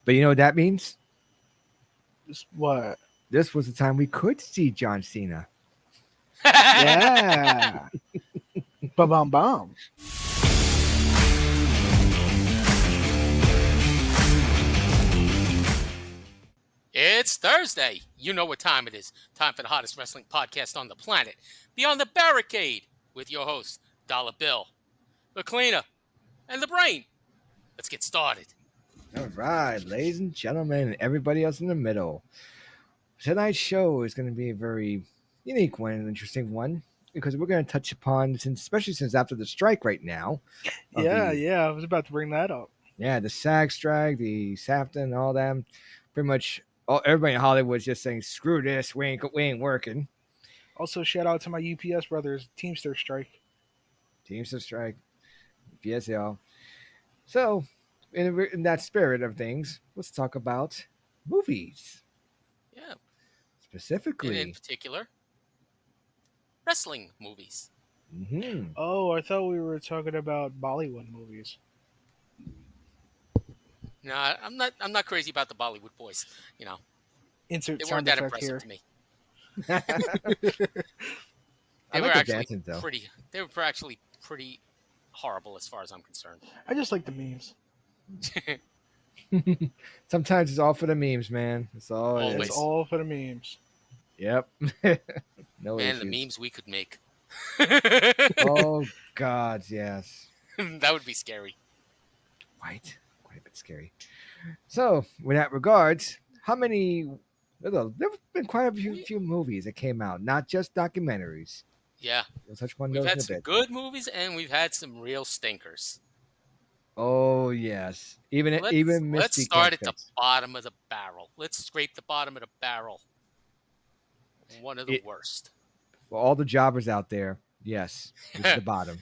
But you know what that means? What? This was the time we could see John Cena. Yeah. Ba-bum bum. It's Thursday. You know what time it is. Time for the hottest wrestling podcast on the planet. Beyond the Barricade with your hosts, Dollar Bill, the Cleaner, and the Brain. Let's get started. All right, ladies and gentlemen, and everybody else in the middle. Tonight's show is going to be a very unique one, an interesting one, because we're going to touch upon, especially since after the strike right now. Yeah, I was about to bring that up. Yeah, the SAG strike, the SAFTA, and all that. Pretty much everybody in Hollywood's just saying, screw this, we ain't working. Also, shout out to my UPS brothers, Teamster strike. Teamster strike. Yes, y'all. So, in that spirit of things, let's talk about movies. Yeah. Specifically. In particular, wrestling movies. Mm-hmm. Oh, I thought we were talking about Bollywood movies. No, I'm not crazy about the Bollywood boys. You know, Insert they sound weren't that effect impressive here. to me. They I were like the actually dancing, though. They were actually pretty horrible as far as I'm concerned. I just like the memes. Sometimes it's all for the memes, man. It's all. Always. It's all for the memes. Yep. No Man, issues. the memes we could make. Oh God, yes. That would be scary. Quite a bit scary. So, with that regards, how many? There've been quite a few movies that came out, not just documentaries. Yeah, We'll touch on we've those in had a some bit. good movies and we've had some real stinkers. Oh yes, even Let's Misty start can't at the fix. bottom of the barrel. Let's scrape the bottom of the barrel. One of the worst. For all the jobbers out there, yes, this is the bottom.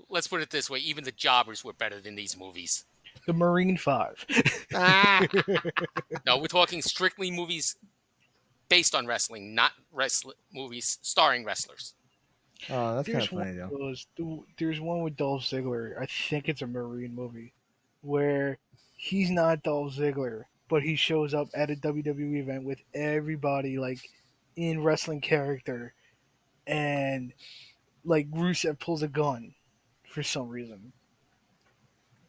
Let's put it this way: even the jobbers were better than these movies. The Marine 5. No, we're talking strictly movies based on wrestling, not movies starring wrestlers. Oh, that's kind of funny though. There's one with Dolph Ziggler. I think it's a Marine movie where he's not Dolph Ziggler, but he shows up at a WWE event with everybody like in wrestling character, and like Rusev pulls a gun for some reason.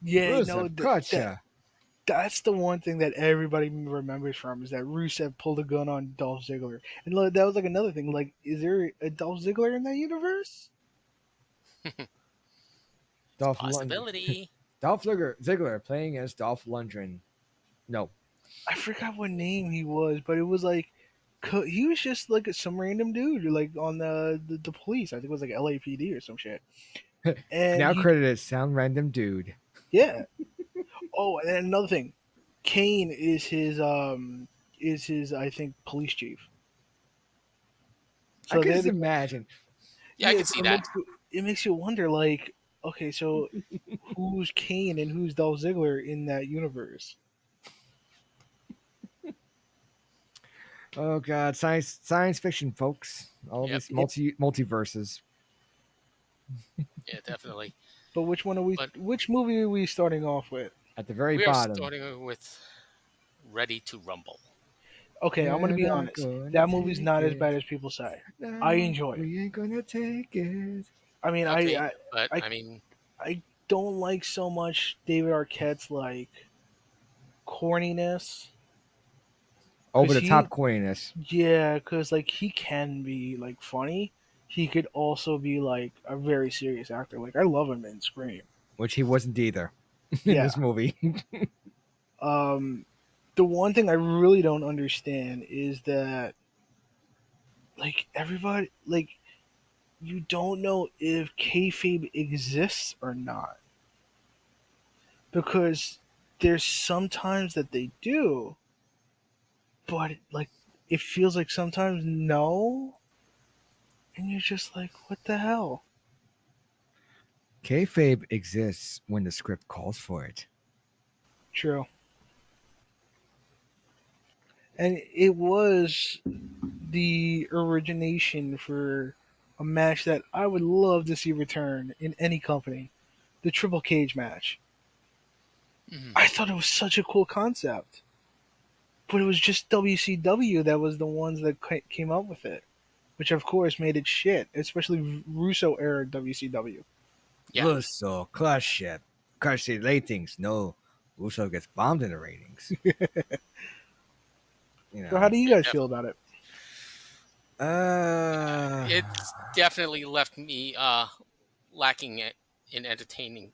Yeah, Rusev, gotcha. that's the one thing that everybody remembers from is that Rusev pulled a gun on Dolph Ziggler, and that was like another thing. Like, is there a Dolph Ziggler in that universe? Possibility. Dolph Ziggler playing as Dolph Lundgren. No, I forgot what name he was, but it was like he was just like some random dude, like on the police. I think it was like LAPD or some shit. And now credited sound random dude. Yeah. Oh, and another thing, Kane is his I think police chief. So I can just imagine. Yeah, I can see that. It makes you wonder, like, okay, so who's Kane and who's Dolph Ziggler in that universe? Oh God, science fiction, folks. All these multiverses. Yeah, definitely. But which one are we? Which movie are we starting off with? At the very We bottom. are starting with Ready to Rumble. Okay, I'm gonna be honest. That movie's not as bad as people say. No, I enjoy it. We ain't gonna take it. I mean, Okay, I don't like so much David Arquette's like corniness. Over the top corniness. Yeah, because like he can be like funny. He could also be like a very serious actor. Like I love him in Scream, which he wasn't either in this movie. The one thing I really don't understand is that like everybody like you don't know if kayfabe exists or not, because there's sometimes that they do, but like it feels like sometimes no, and you're just like, what the hell? Kayfabe exists when the script calls for it. True. And it was the origination for a match that I would love to see return in any company, the triple cage match. Mm-hmm. I thought it was such a cool concept. but it was just WCW that was the ones that came up with it, which of course made it shit, especially Russo era WCW. Yeah. Russo, crush it. Crush the ratings. No, Russo gets bombed in the ratings. You So how know. do you Yeah, guys feel definitely. about it? Uh, It's definitely left me lacking it in entertaining.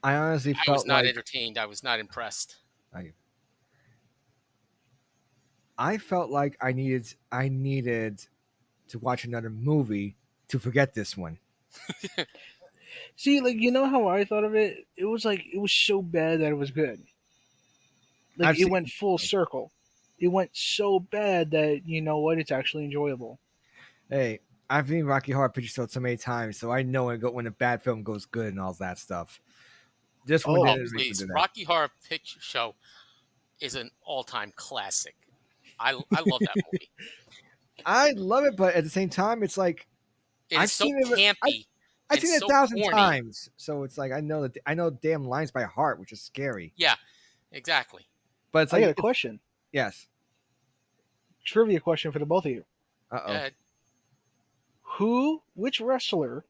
I honestly I was felt not like entertained. I was not impressed. I, I felt like I needed to watch another movie to forget this one. See, like you know how I thought of it? It was like it was so bad that it was good. Like I've it seen. went full circle. It went so bad that you know what? It's actually enjoyable. Hey, I've seen Rocky Horror Picture Show so many times, so I know when a bad film goes good and all that stuff. This one Oh, Oh, didn't really please. do that. Rocky Horror Picture Show is an all-time classic. I love that movie. I love it, but at the same time, it's like It is I've so seen it. campy I've and seen it a so thousand corny. times, so it's like I know damn lines by heart, which is scary. Yeah, exactly. But it's I got like a question. yes. Trivia question for the both of you. Uh oh. Uh, Which wrestler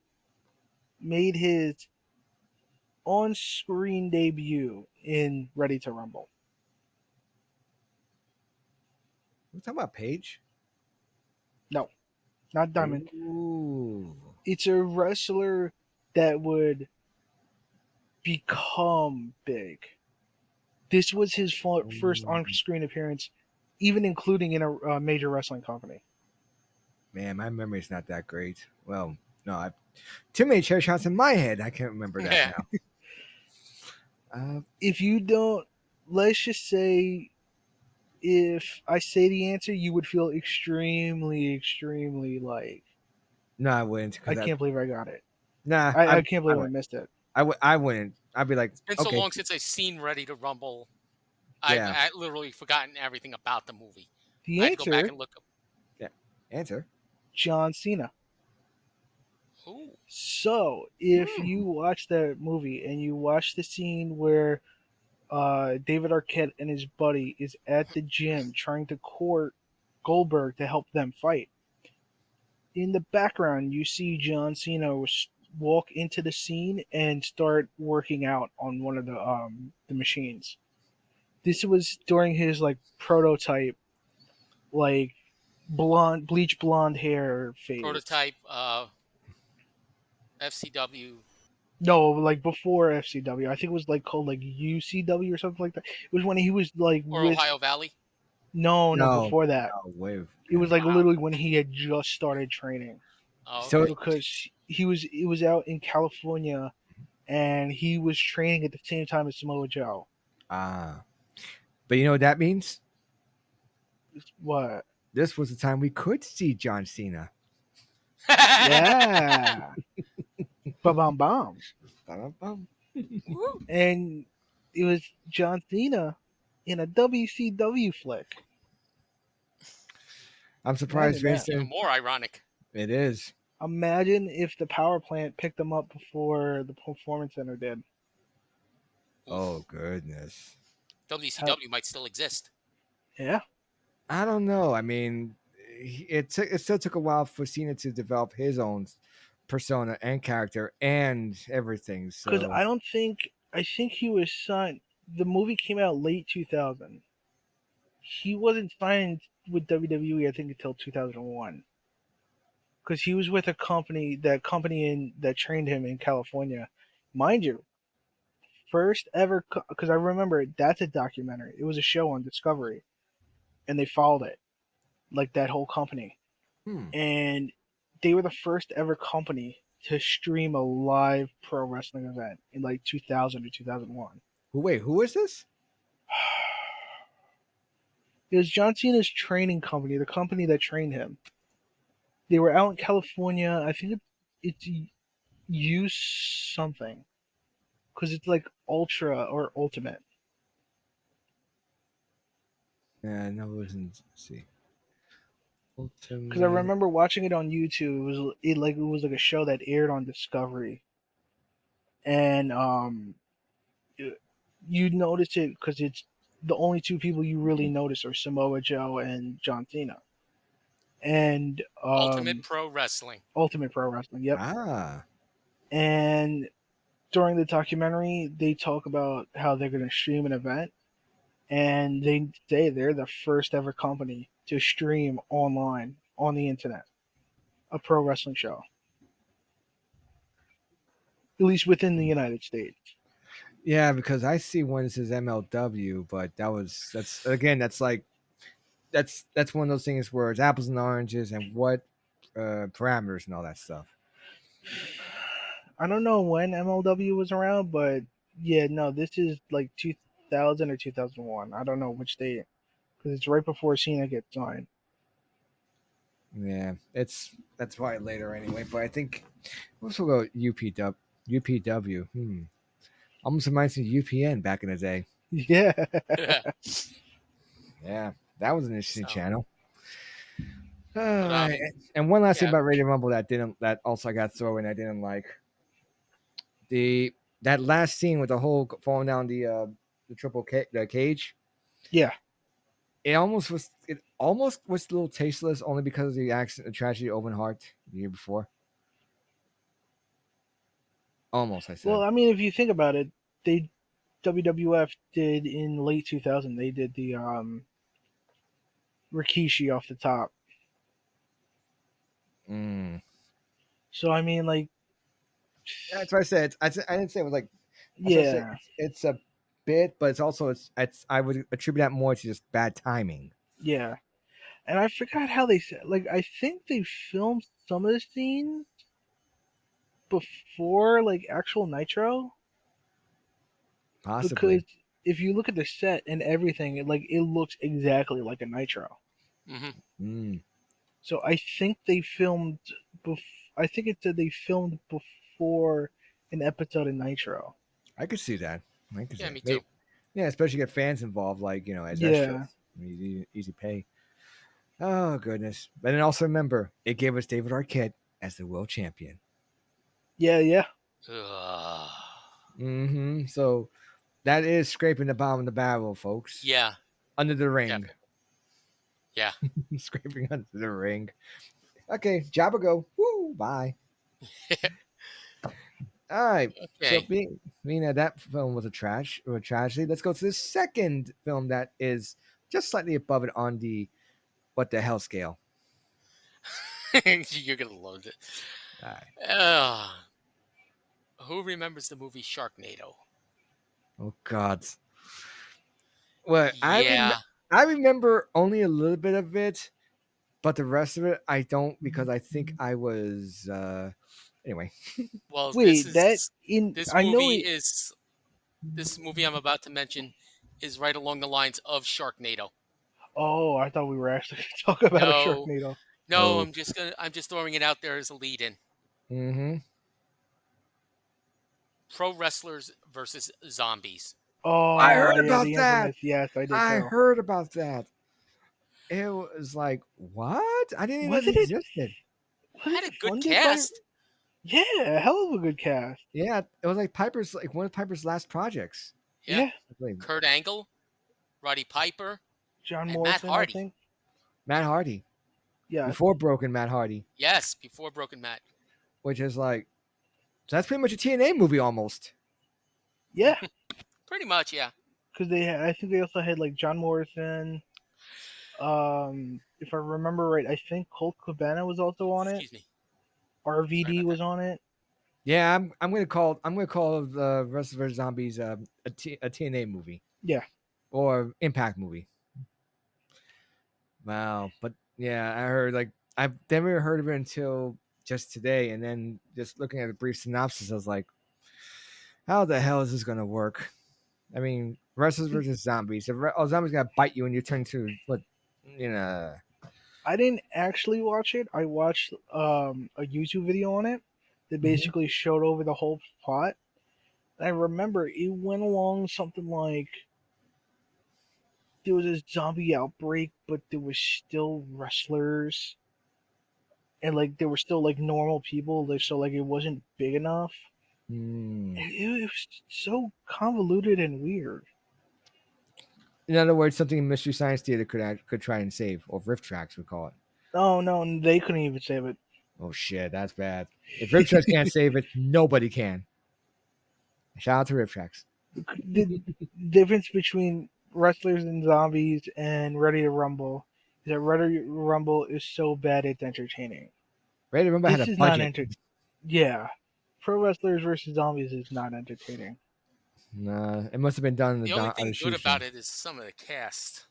made his on-screen debut in Ready to Rumble? We're talking about Paige. No, not Diamond. Ooh. It's a wrestler that would become big. This was his first Ooh. on-screen appearance, even including in a major wrestling company. Man, my memory's not that great. Well, no, I've too many chair shots in my head. I can't remember that yeah. now. Uh, If you don't, let's just say, if I say the answer, you would feel extremely, extremely like, no, I wouldn't I because can't believe I got it. nah, I can't I believe I would missed it. I wouldn't. I'd be like, It's been so okay, long since I've seen Ready to Rumble. I've yeah, literally forgotten everything about the movie. The I had to go back answer, and look up. yeah. Answer. John Cena. Ooh, So, if Hmm. you watch that movie and you watch the scene where David Arquette and his buddy is at the gym trying to court Goldberg to help them fight, in the background you see John Cena walk into the scene and start working out on one of the machines. This was during his like prototype, like blonde, bleach blonde hair phase. prototype FCW No, like before FCW. I think it was like called like UCW or something like that. It was when he was like or with Ohio Valley. no No, before that. no, wave. It Yeah. was like Wow. literally when he had just started training Oh, So okay. because he was it was out in California and he was training at the same time as Samoa Joe. ah, but you know what that means? What? This was the time we could see John Cena. Yeah. Ba bum bum. Ba-dum-bum. Woo. And it was John Cena in a WCW flick. I'm surprised, Imagine that. Even Jason. more ironic. It is. Imagine if the power plant picked them up before the performance center did. Oh Oof. goodness. How, WCW might still exist. yeah. I don't know. I mean, it still took a while for Cena to develop his own persona and character and everything. Because So I think he was signed. The movie came out late 2000. He wasn't signed with WWE, I think, until 2001. Because he was with a company, that trained him in California. Mind you, first ever, because I remember that's a documentary. It was a show on Discovery, and they followed it, like that whole company. hmm. And they were the first ever company to stream a live pro wrestling event in like 2000 or 2001. Wait, who is this? It was John Cena's training company, the company that trained him. They were out in California. I think it's use something because it's like ultra or ultimate. Yeah, no, it wasn't. Let's see. Because I Ultimate. remember watching it on YouTube. It was like a show that aired on Discovery, and you notice it because it's the only two people you really notice are Samoa Joe and John Cena. And Ultimate Pro Wrestling. Ultimate Pro Wrestling. Yep. Ah, And during the documentary, they talk about how they're going to stream an event, and they say they're the first ever company to stream online on the internet a pro wrestling show, at least within the United States. yeah, because I see one that says MLW, but that's again that's like that's one of those things where it's apples and oranges and what parameters and all that stuff. I don't know when MLW was around, but yeah, no, this is like 2000 or 2001. I don't know which date because it's right before Cena gets signed. Yeah, that's probably later anyway. But I think let's go UPW. UPW. Almost reminds me of UPN back in the day. Yeah, Yeah, that was an interesting So, channel. but And one last thing yeah, about Radio Rumble that also I got thrown I didn't like the that last scene with the whole falling down the the cage. yeah. It almost was a little tasteless only because of the accident, the tragedy of Owen Hart the year before. Almost, I Well, said. I mean, if you think about it, they WWF did in late 2000. They did the Rikishi off the top. Mm. So I mean, like, That's what I said. I didn't say it was like. That's what I said. yeah, It's a bit, but it's also it's. I would attribute that more to just bad timing. yeah. And I forgot how they said. Like, I think they filmed some of the scenes before like actual Nitro, because Possibly. if you look at the set and everything, it looks exactly like a Nitro. hmm Mm. So I think they filmed. I think it said they filmed before an episode of Nitro. I could see that. I could see yeah, it. me too. Yeah, especially get fans involved, like as Yeah, extras. Easy pay. Oh goodness! But then also remember, it gave us David Arquette as the world champion. yeah, yeah, Ugh. So that is scraping the bottom of the barrel, folks. Yeah, Under the ring, definitely. Yeah. scraping under the ring. Okay, Jabba go. Woo! Bye. All right. So Okay. being that that film was a tragedy, let's go to the second film that is just slightly above it on the what the hell scale. You're gonna love it. All right. Who remembers the movie Sharknado? Oh God. Well, Yeah. I remember only a little bit of it, but the rest of it I don't because I think I was anyway. Well, Wait, that in this I know movie it. is this movie I'm about to mention is right along the lines of Sharknado. Oh, I thought we were actually talking about a No, Sharknado. no, Oh. I'm just throwing it out there as a lead in. Mm-hmm. Pro wrestlers versus zombies. I Oh heard yeah, about the that. infamous. Yes, I did I too. heard about that. It was like, what? I didn't even know it Wasn't it? existed. Wasn't Had a it good funded by? cast. Yeah, hell of a good cast. Yeah, it was like Piper's like one of Piper's last projects. Yeah. Yeah, I believe. Kurt Angle, Roddy Piper, John and Matt Morrison, I Hardy. think. Matt Hardy. Yeah, Before Broken Matt Hardy. Yes, before Broken Matt. Which is like so that's pretty much a TNA movie almost. yeah, Pretty much, yeah. because I think they also had like John Morrison. If I remember right, I think Colt Cabana was also on it. Excuse me. Sorry RVD about that. was on it. Yeah, I'm gonna call the Rest of vs Zombies a TNA movie Yeah, or Impact movie. Wow, but yeah, I heard like I've never heard of it until just today, and then just looking at a brief synopsis, I was like, how the hell is this gonna work? I mean, wrestlers versus zombies. If zombies gonna bite you and you turn to what, you know? I didn't actually watch it. I watched a YouTube video on it that Mhm. basically showed over the whole plot. I remember it went along something like there was a zombie outbreak, but there was still wrestlers, and like there were still like normal people. So like it wasn't big enough. Hmm. It was so convoluted and weird. In other words, something Mystery Science Theater could try and save, or Rift Tracks we call it. Oh no, they couldn't even save it. Oh shit, that's bad. If Rift Tracks can't save it, nobody can. Shout out to Rift Tracks. The difference between Wrestlers and Zombies and Ready to Rumble is that Ready to Rumble is so bad it's entertaining. Ready to Rumble had This a is not budget. entertaining. Yeah, Pro Wrestlers versus Zombies is not entertaining. Nah, it must have been done The on only a thing good shoestring. about it is some of the cast.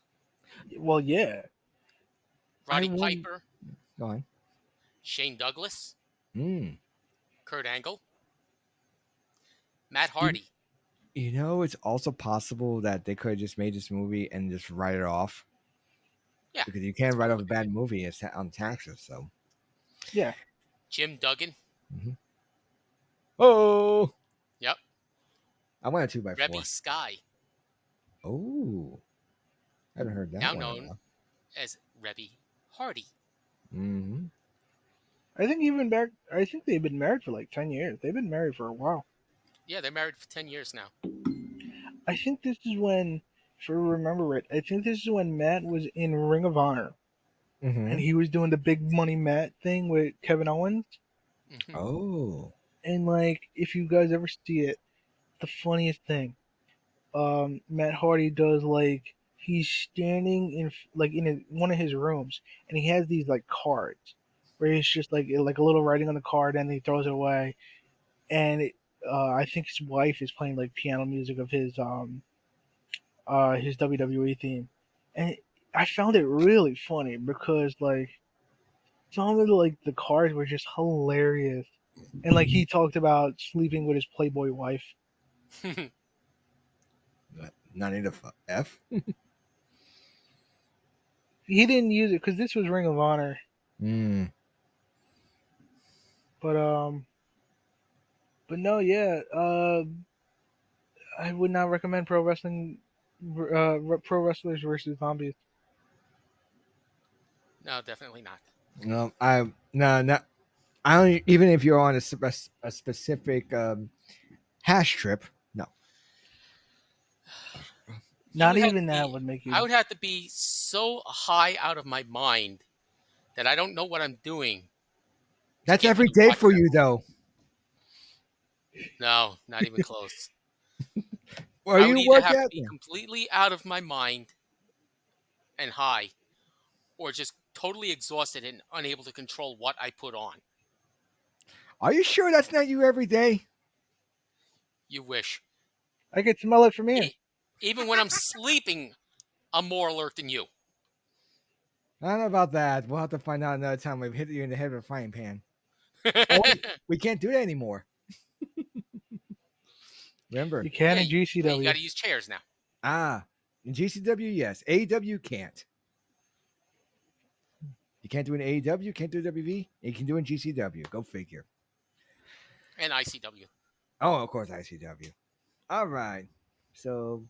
Well, yeah, I Roddy won't. Piper, Go on. Shane Douglas, Mm. Kurt Angle, Matt You, Hardy. you know, it's also possible that they could have just made this movie and just write it off Yeah, because you that's can't one write off way a to do bad it. movie on taxes. So. Yeah, Jim Duggan. Mm-hmm. Oh, Yep. I went a 2x4. Rebby Sky, Oh, I haven't heard that now one in a known while. as Rebby Hardy. Mm-hmm. I think even back. I think they've been married for like 10 years. They've been married for a while. Yeah, they're married for 10 years now. I think this is when, if I remember it, I think this is when Matt was in Ring of Honor Mm-hmm. and he was doing the big money Matt thing with Kevin Owens. Hmm. Oh. And like, if you guys ever see it, the funniest thing, Matt Hardy does like he's standing in like one of his rooms and he has these like cards where he's just like a little writing on the card and he throws it away and I think his wife is playing like piano music of his WWE theme, and I found it really funny because like some of the cards were just hilarious, and like he talked about sleeping with his Playboy wife. Not need a F. He didn't use it because this was Ring of Honor, Mm. but but no, yeah, I would not recommend pro wrestlers versus zombies. No, definitely not. No, no. I don't even if you're on a specific hash trip. No, You Not would have to even that be, would make I you. would have to be so high out of my mind that I don't know what I'm doing to that's get me every to day watch for that you, movie. though. No, not even close. Where I would you either work have to at? be completely out of my mind and high, or just totally exhausted and unable to control what I put on. Are you sure that's not you every day? You wish. I could smell it from here. E- Even when I'm sleeping, I'm more alert than you. I don't know about that. We'll have to find out another time we've hit you in the head with a frying pan. Oh, we can't do that anymore. Remember? You can Yeah, in but you got GCW. to use chairs now. In GCW, yes. AEW can't. You can't do an AEW, can't do WV. You can do it in GCW. Go figure. And ICW. Oh, of course, ICW. All right. So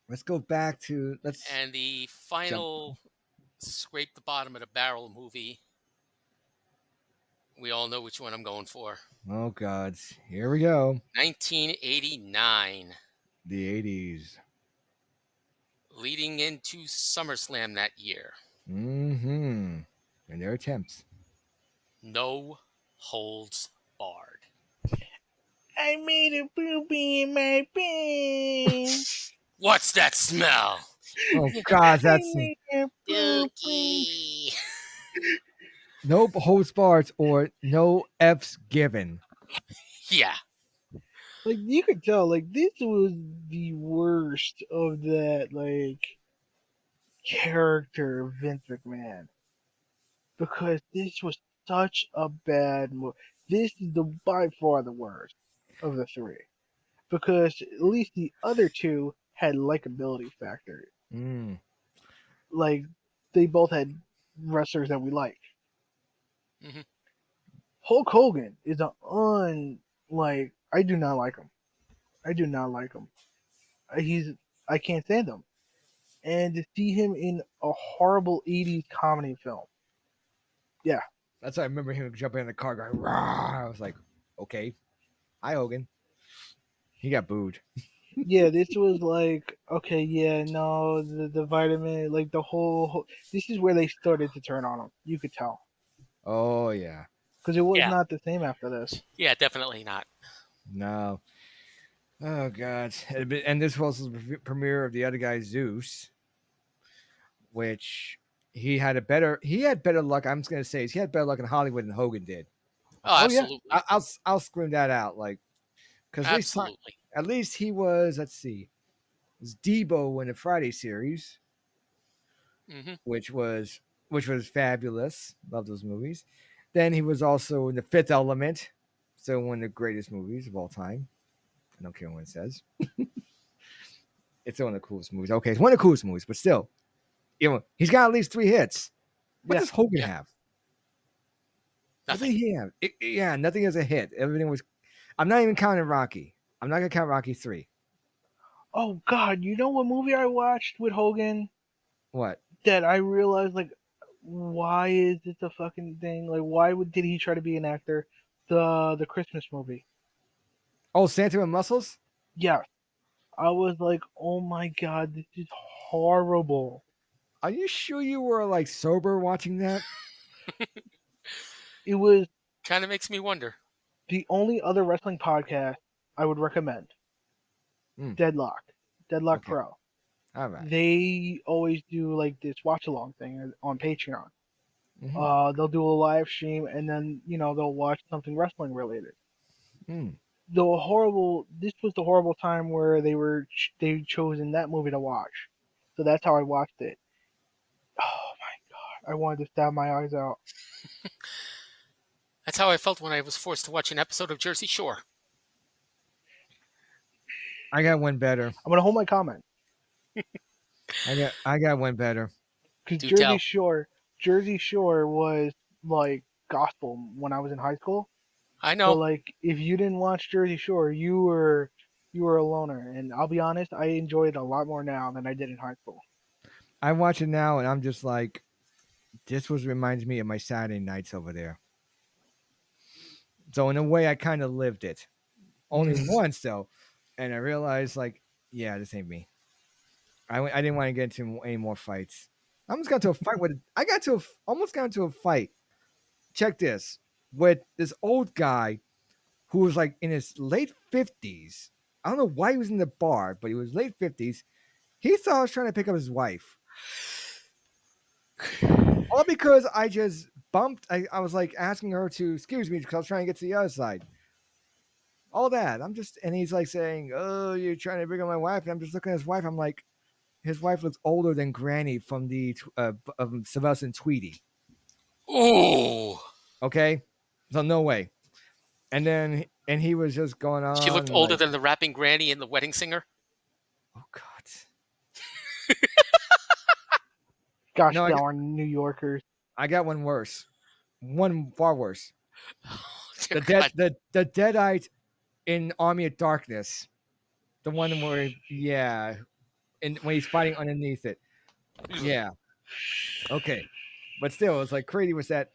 let's go back to And the jump. final scrape the bottom of the barrel movie. We all know which one I'm going for. Oh gods, here we go. 1989, The 80s. leading into SummerSlam that year. Mm-hmm. And their attempts. No holds barred. I made a booby in my pants. What's that smell? Oh god, I that's made a booby. Dookie. no holds barred or no F's given. Yeah. Like you could tell, like this was the worst of that like character of Vince McMahon because this was such a bad movie. This is the by far the worst of the three because at least the other two had likability factor. Mm. Like they both had wrestlers that we like. Hmm. Hulk Hogan is an like I do not like him. I do not like him. He's I can't stand him. And to see him in a horrible '80s comedy film, yeah, That's why I remember him jumping in the car going, rah. I was like, okay. Hi, Hogan. He got booed. Yeah, this was like, okay, yeah, no, the vitamin, like the whole. This is where they started to turn on him. You could tell Oh yeah. because it was Yeah. not the same after this. Yeah, definitely not. No. Oh god. And this was the premiere of the other guy Zeus, which he had better luck. I'm just gonna say he had better luck in Hollywood than Hogan did. Oh, Oh yeah, absolutely. I'll scream that out, like because Absolutely. at least he was, let's see, it was Debo in the Friday series, Hmm. which was fabulous. Love those movies. Then he was also in the Fifth Element, so one of the greatest movies of all time. I don't care what it says. It's one of the coolest movies. Okay, it's one of the coolest movies, but still, he's got at least 3 hits. What yeah. does Hogan Yeah. have? What did Nothing. he have? Yeah, nothing is a hit. Everything was. I'm not even counting Rocky. I'm not gonna count Rocky 3. Oh God, you know what movie I watched with Hogan What? that I realized like, why is this a fucking thing? Like, why did he try to be an actor? The Christmas movie. Oh, Santa and Muscles. Yeah, I was like, oh my God, this is horrible. Are you sure you were like sober watching that? It was Kind of makes me wonder. the only other wrestling podcast I would recommend. Hmm. Deadlock, Deadlock Okay. Pro. All right. They always do like this watch along thing on Patreon. Mm-hmm. They'll do a live stream and then they'll watch something wrestling related. Mm. This was the horrible time where they chosen that movie to watch, so that's how I watched it. Oh my God, I wanted to stab my eyes out. That's how I felt when I was forced to watch an episode of Jersey Shore. I got one better. I'm gonna hold my comment I got one better. because Do tell. Jersey Shore was like gospel when I was in high school. I So know. like if you didn't watch Jersey Shore, you were a loner. And I'll be honest, I enjoy it a lot more now than I did in high school. I watch it now, and I'm just like, this was reminds me of my Saturday nights over there. So in a way, I kind of lived it. Only Mm. once though, and I realized like, yeah, this ain't me. I didn't want to get into any more fights. I almost got into a fight with. Almost got into a fight. Check this, with this old guy who was like in his late 50s. I don't know why he was in the bar, but he was late 50s. He thought I was trying to pick up his wife. All because I just bumped. I was like asking her to excuse me because I was trying to get to the other side. All that. And he's like saying, "Oh, you're trying to bring up my wife." And I'm just looking at his wife. I'm like, his wife looks older than Granny from the Sylvester and Tweety. Ooh. Okay, so no way. And he was just going She looked on older like, than the rapping granny in The Wedding Singer. oh god, Gosh, no, darn New Yorkers. I got one worse, one far worse. Oh, dear God. The Deadite in Army of Darkness, the one where and when he's fighting underneath it, yeah, okay, but still, it's like crazy was that.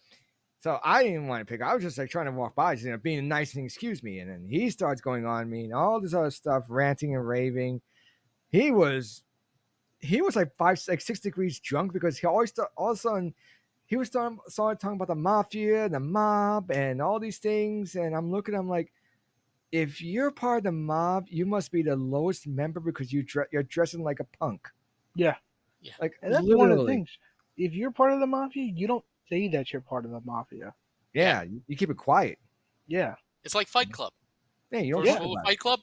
So I didn't want to pick. I was just like trying to walk by, just being nice and excuse me, and then he starts going on me and all this other stuff, ranting and raving. He was like 6 degrees drunk because he always all of a sudden he was started talking about the mafia, the mob, and all these things, and I'm looking, I'm like, if you're part of the mob, you must be the lowest member because you're dressing like a punk, Yeah, Yeah. like and that's one of the literally. things. If you're part of the mafia, you don't say that you're part of the mafia. Yeah. Yeah, you keep it quiet. Yeah, It's like Fight Club. Yeah, you don't First talk yeah, rule of about it. Fight Club: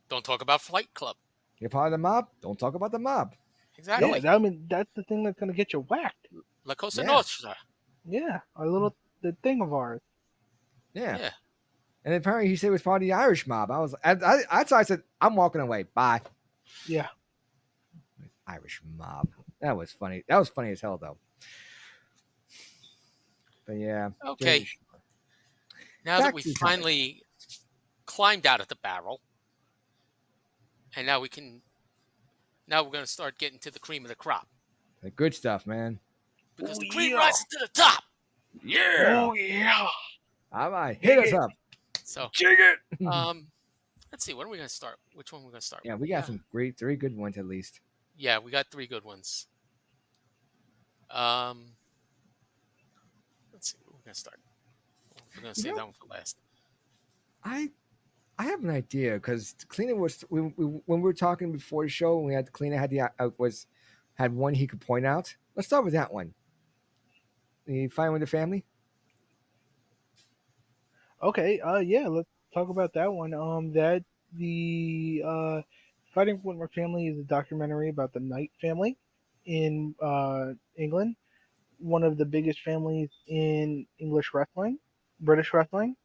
don't talk about Fight Club. You're part of the mob. Don't talk about the mob. yeah. Exactly. I mean, that's the thing that's gonna get you whacked. La Cosa Yeah, Nostra. Yeah, the thing of ours. yeah. Yeah. And apparently he said it was part of the Irish mob. I said, I'm walking away. Bye. Yeah, Irish mob. That was funny. That was funny as hell, though. But yeah, Okay. Now that back we to the topic. finally climbed out of the barrel, and now we can. Now we're going to start getting to the cream of the crop The good stuff, man. because oh the cream yeah, rises to the top. Yeah. oh yeah. All right, hit us Dig it. up. So, Jig it. um, Let's see. When are we gonna start? Which one are we gonna start Yeah, with? we got some three good ones at least. Yeah, we got three good ones. Um, let's see. Where we're gonna start. We're gonna You save know, that one for last. I I have an idea because Cleaner was when we were talking before the show. We had Cleaner had the was had one he could point out. Let's start with that one. You fine with the family? Okay, yeah, let's talk about that one. That the Fighting with My Family is a documentary about the Knight family in England, one of the biggest families in English wrestling, British wrestling.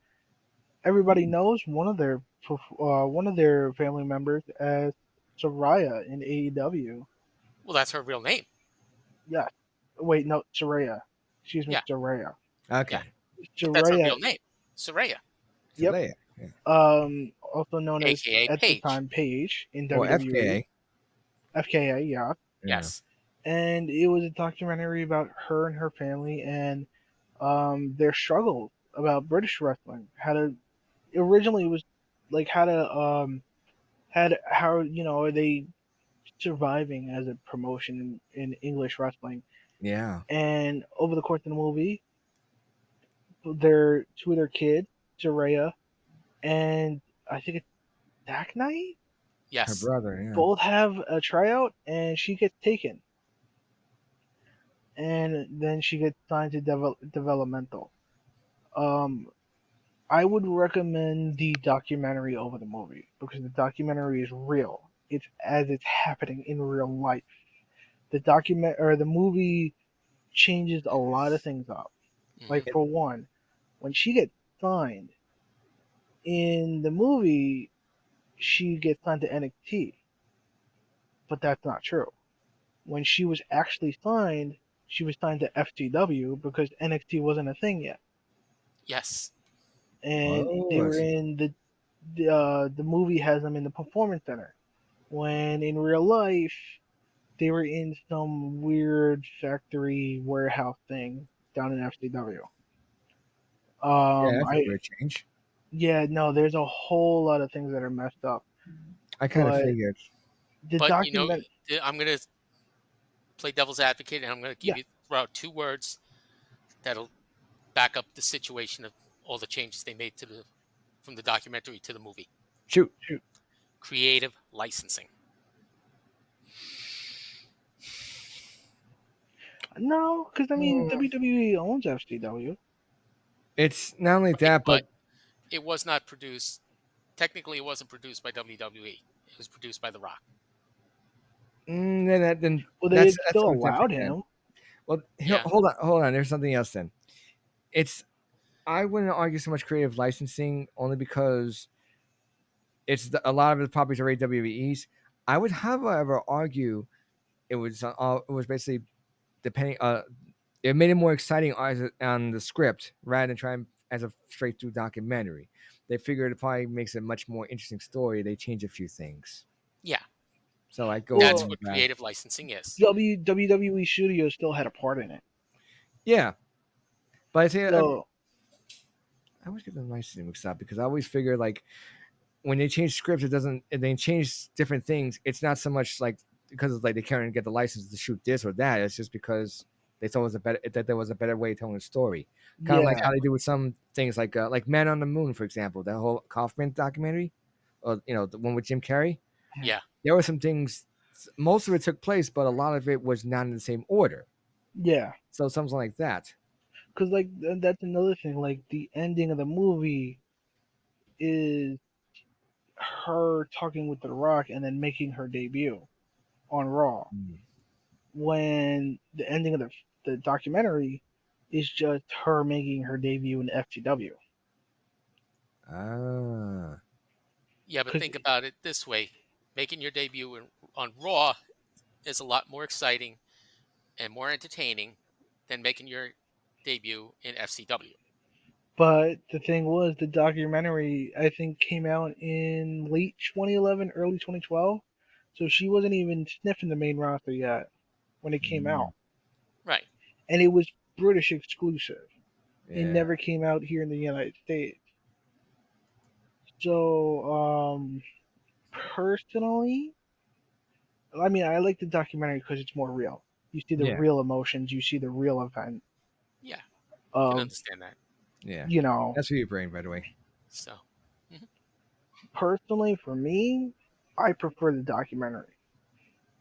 Everybody knows one of their family members as Soraya in AEW. Well, that's her real name. Yes. Wait, no, Soraya. Excuse me, Yeah, Soraya. yeah, Okay, but that's her Soraya. real name, Soraya, so Yep. there. Yeah. Also known as aka at the Paige. time Paige in Or WWE, FKA. FKA, yeah. Yeah. Yes. And it was a documentary about her and her family and their struggles about British wrestling. How to originally it was like how are they surviving as a promotion in English wrestling. Yeah. And over the course of the movie, their two of their kids, Soraya and I think it's Dak Knight, Her Yes. brother. Yeah. both have a tryout, and she gets taken, and then she gets signed to developmental. Um, I would recommend the documentary over the movie because the documentary is real. It's as it's happening in real life. The movie changes a lot of things up. Like Hmm. It, for one, when she gets signed in the movie, she gets signed to NXT, but that's not true. When she was actually signed, she was signed to FTW because NXT wasn't a thing yet, Yes. and they oh, I were see. in the movie has them in the performance center. When in real life, they were in some weird factory warehouse thing down in FTW. Yeah, that's a I weird change. Yeah, no, there's a whole lot of things that are messed up, I kind of but figured. the But document, I'm gonna play devil's advocate, and I'm gonna give yeah, you throw out two words that'll back up the situation of all the changes they made to the from the documentary to the movie. Shoot. shoot, Creative licensing. no, because I mean Mm, WWE owns FTW. it's not only Right, that, but but it was not produced. Technically, it wasn't produced by WWE. It was produced by The Rock. then Well, they that's had that's still something allowed different. Then, him. well, Yeah. hold on. There's something else. Then it's I wouldn't argue so much creative licensing only because a lot of the properties are WWE's. I would, however, argue it was basically depending. It made it more exciting on the script rather than trying as a straight through documentary. They figured it probably makes a much more interesting story. They change a few things, Yeah. so I go That's Well, along with what that. creative licensing is. WWE Studios still had a part in it. Yeah, but I say So I always get the licensing mixed up because I always figure like when they change scripts, it doesn't. And they change different things. It's not so much like because it's like they can't get the license to shoot this or that. It's just because they thought it was a better that there was a better way of telling a story. Kind of like yeah, how they do with some things, like Man on the Moon, for example, that whole Kaufman documentary, or the one with Jim Carrey. Yeah. There were some things. Most of it took place, but a lot of it was not in the same order. yeah, So something like that. because like that's another thing. Like the ending of the movie is her talking with The Rock and then making her debut on Raw. Mm. When the ending of the documentary is just her making her debut in FTW. Ah, Yeah, but Because think about it this way: making your on Raw is a lot more exciting and more entertaining than making your debut in FCW. But the thing was, the documentary I think came out in late 2011, early 2012. So she wasn't even sniffing the main roster yet when it came mm, out, Right. and it was British exclusive. It yeah. never came out here in the United States. So, personally, I mean, I like the documentary because it's more real. You see the Yeah, real emotions, you see the real event Yeah, can of, understand that. yeah. you know, That's for your brain, by the way. So, mhm, personally for me, I prefer the documentary.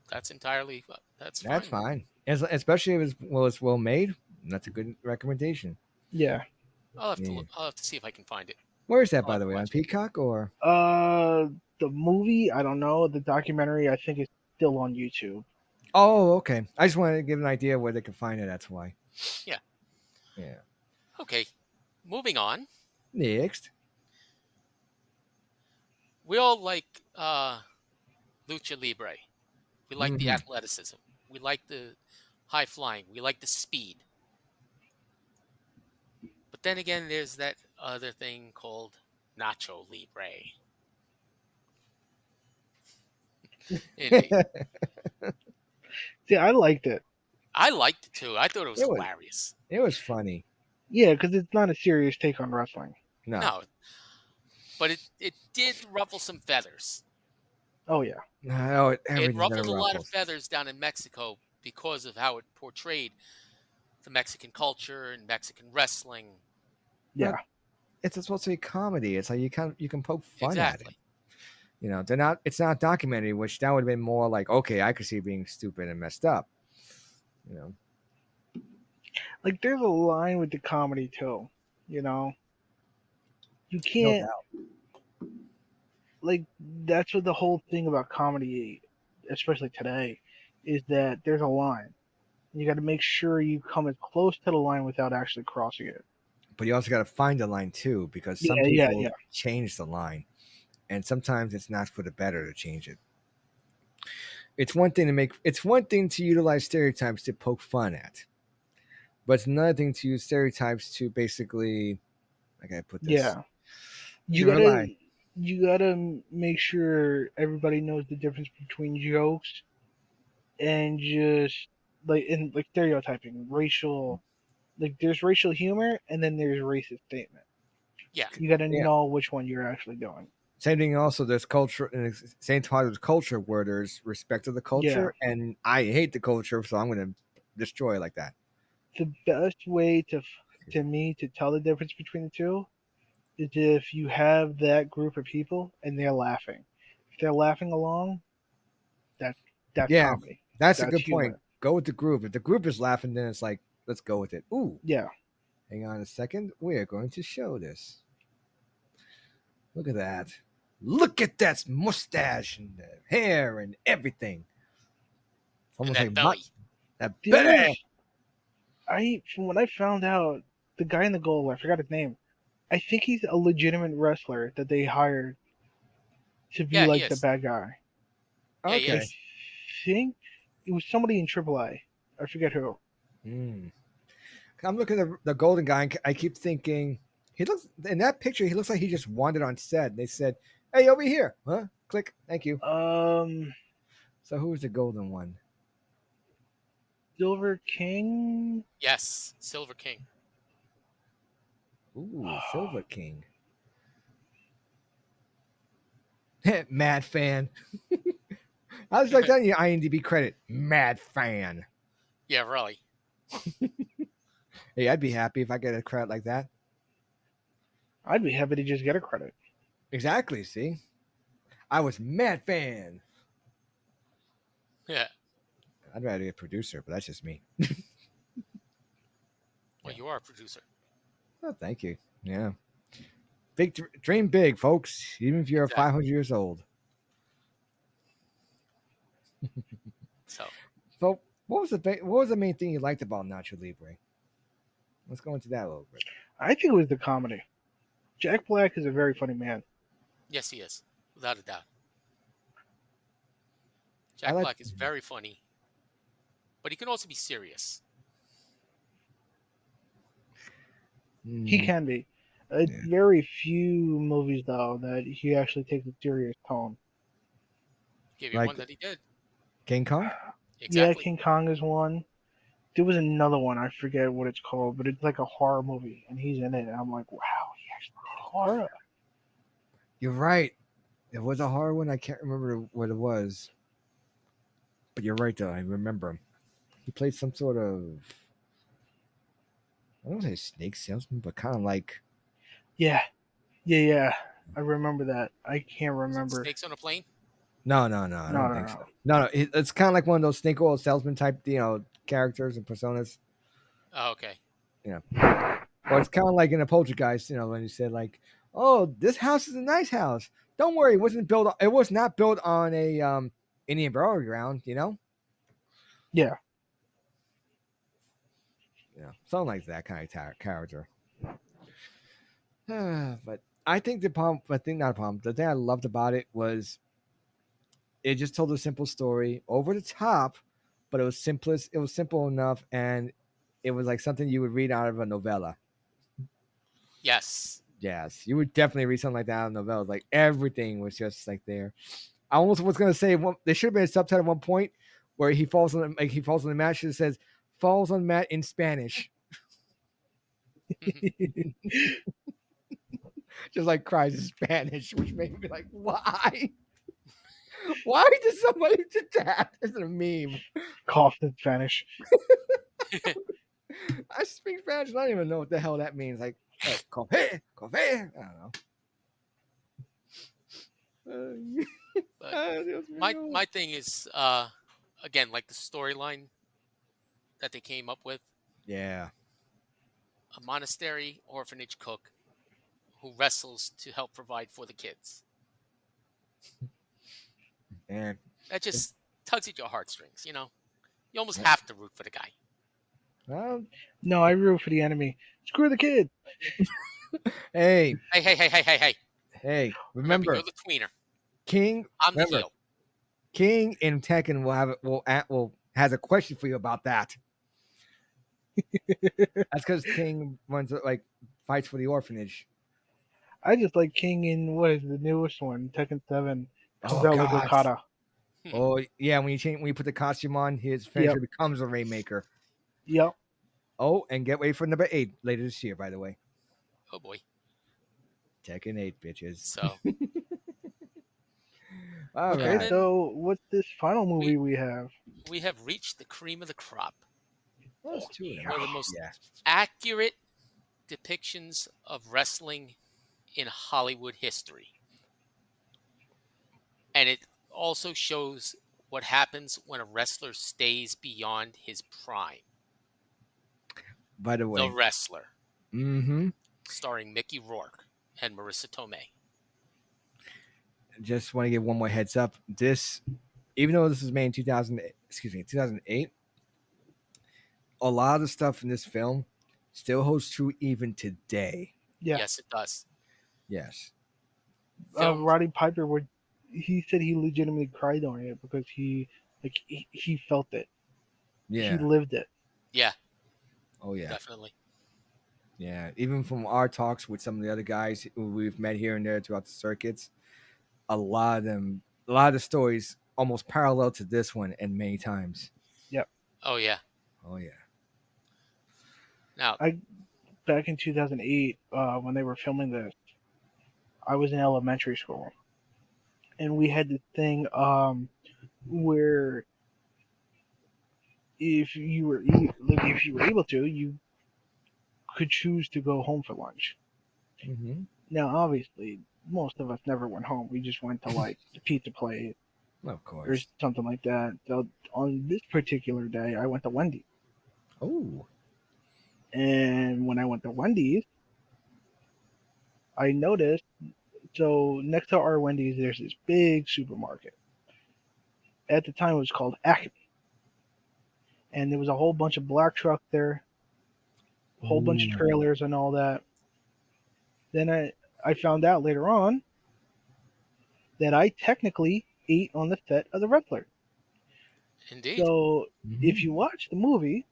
that's entirely that's That's fine. fine. Especially if it's well made. That's a good recommendation. Yeah. I'll have to Yeah. look. I'll have to see if I can find it. Where is that, I'll by have the to way? On watch it. Peacock or? Uh, the movie, I don't know. The documentary, I think, is still on YouTube. Oh, okay. I just wanted to give an idea where they can find it. That's why. Yeah. Yeah. Okay. Moving on. Next. We all like lucha libre. We like the Hmm. athleticism. We like the high flying. We like the speed. But then again, there's that other thing called Nacho Libre. it Indeed. See, I liked it. I liked it too. I thought it was was hilarious. it was funny. Yeah, because it's not a serious take on wrestling. No. No, but it did ruffle some feathers. Oh yeah, No, It everything's been ruffled a lot of ruffled. feathers down in Mexico because of how it portrayed the Mexican culture and Mexican wrestling. yeah, But it's supposed to be comedy. It's like you can poke fun at it. Exactly. They're not. It's not a documentary, which that would have been more like, okay, I could see it being stupid and messed up. You know, like there's a line with the comedy too. You know, you no can't doubt. like that's what the whole thing about comedy, especially today, is that there's a line. You got to make sure you come as close to the line without actually crossing it. But you also got to find the line too, because some Yeah, yeah, people yeah. change the line, and sometimes it's not for the better to change it. It's one thing to utilize stereotypes to poke fun at, but it's another thing to use stereotypes to basically, I gotta put this, Yeah. You to gotta rely. you gotta make sure everybody knows the difference between jokes and just like stereotyping, racial. Like there's racial humor and then there's racist statement. Yeah. You gotta Yeah. know which one you're actually doing. Same thing. Also, there's culture, and same time there's culture where there's respect of the Yeah. culture, and I hate the culture, so I'm gonna destroy it like that. The best way to me to tell the difference between the two is if you have that group of people and they're laughing. If they're laughing along, that's that's Yeah, comedy. that's a That's good point. humor. Go with the group. If the group is laughing, then it's like, let's go with it. Ooh, Yeah. hang on a second. We are going to show this. Look at that. Look at that mustache and the hair and everything. It's And almost like that belly. that There was Betty. I from when I found out the guy in the goal, I forgot his name. I think he's a legitimate wrestler that they hired to be Yeah, he like the is. bad guy. Yeah, he I Okay. is. think it was somebody in AAA. I forget who. Mm. I'm looking at the golden guy. And I keep thinking he looks in that picture. He looks like he just wandered on set. They said, "Hey, over here." Huh? Click. Thank you. Um, So who's the golden one? Silver King. Yes, Silver King. Ooh, Silver King. Mad fan. I was like that in your IMDb credit. Mad fan. Yeah, really. Hey, I'd be happy if I get a credit like that. I'd be happy to just get a credit. Exactly. See, I was mad fan. Yeah. I'd rather be a producer, but that's just me. Well, Yeah. you are a producer. Oh, thank you. Yeah. Dream big, folks. Even if you're Exactly. 500 years old. So, So, what was the main thing you liked about Nacho Libre? Let's go into that a little bit. I think it was the comedy. Jack Black is a very funny man. yes, he is. Without a doubt. I Jack like. Black is very funny, but he can also be serious. He Mm, can be. It's yeah. very few movies though that he actually takes a serious tone. Give you one Like that he did. King Kong. Yeah, Exactly. King Kong is one. There was another one I forget what it's called, but it's like a horror movie, and he's in it, and I'm like, wow, he actually did horror. You're right. It was a hard one. I can't remember what it was, but you're right though. I remember him. He played some sort of, I don't want to say snake salesman, but kind of like Yeah, yeah. I remember that. I can't remember. Snakes on a plane. no. I No, don't no, think so. no. No. It's kind of like one of those snake oil salesman type, characters and personas. Oh, okay. You know, or it's kind of like in a poltergeist. When you said like, "Oh, this house is a nice house. Don't worry, it wasn't built. It was not built on a Indian burial ground. Yeah, Something like that kind of character." But I think the problem, I think not a problem. The thing I loved about it was it just told a simple story, over the top, but it was simplest. It was simple enough, and it was like something you would read out of a novella. Yes. Yes, you would definitely read something like that out of a novella. Like everything was just like there. I almost was gonna say there should have been a subtitle at one point where he falls on the mat. It says falls on the mat in Spanish, just like cries in Spanish, which made me like, why? Why did somebody do that? It's a meme. coughed in Spanish. I speak Spanish. I don't even know what the hell that means. Like, coffee, coffee. I don't know. But my thing is, again, like the storyline that they came up with: Yeah, a monastery orphanage cook who wrestles to help provide for the kids. and That just tugs at your heartstrings. You almost have to root for the guy. well, No, I root for the enemy. Screw the kid. hey, Hey! Remember, remember you're the tweener. King. I'm the Remember, heel. King in Tekken will has a question for you about that. That's because King runs like fights for the orphanage. I just like King in what is the newest one, Tekken 7, Oh Cabela God. Gokata. Oh yeah, when you put the costume on, his finisher Yep, becomes a Rainmaker. yep. Oh, and get ready for number 8 later this year, by the way. Oh boy. Tekken 8, bitches. So All Okay, right. gentlemen, so what's this final movie we we have? we have reached the cream of the crop. Well, that's two of them. One of the most Yeah. accurate depictions of wrestling in Hollywood history. And it also shows what happens when a wrestler stays beyond his prime. By the The way. Wrestler, Mm-hmm. starring Mickey Rourke and Marissa Tomei. Just want to give one more heads up. This, even though this was made in 2008, a lot of the stuff in this film still holds true even today. Yeah, Yes, it does. Yes. Filmed, Roddy Piper would. He said he legitimately cried on it because he felt it. He Yeah. lived it. yeah, Oh yeah. definitely. Yeah. Even from our talks with some of the other guys who we've met here and there throughout the circuits, a lot of the stories almost parallel to this one and many times. Yep. Oh yeah. Oh yeah. Now, Back in 2008, when they were filming this, I was in elementary school, and we had this thing where if you were able to, you could choose to go home for lunch. Mm-hmm. Now, obviously, most of us never went home. We just went to like the pizza place Of or course. something like that. So on this particular day, I went to Wendy's, Oh. and when I went to Wendy's, I noticed. So next to our Wendy's, there's this big supermarket. At the time, it was called Acme, and there was a whole bunch of black truck there, a whole bunch of Ooh. trailers and all that. Then I found out later on that I technically ate on the set of the Wrestler. indeed. So if you Mhm. watch the movie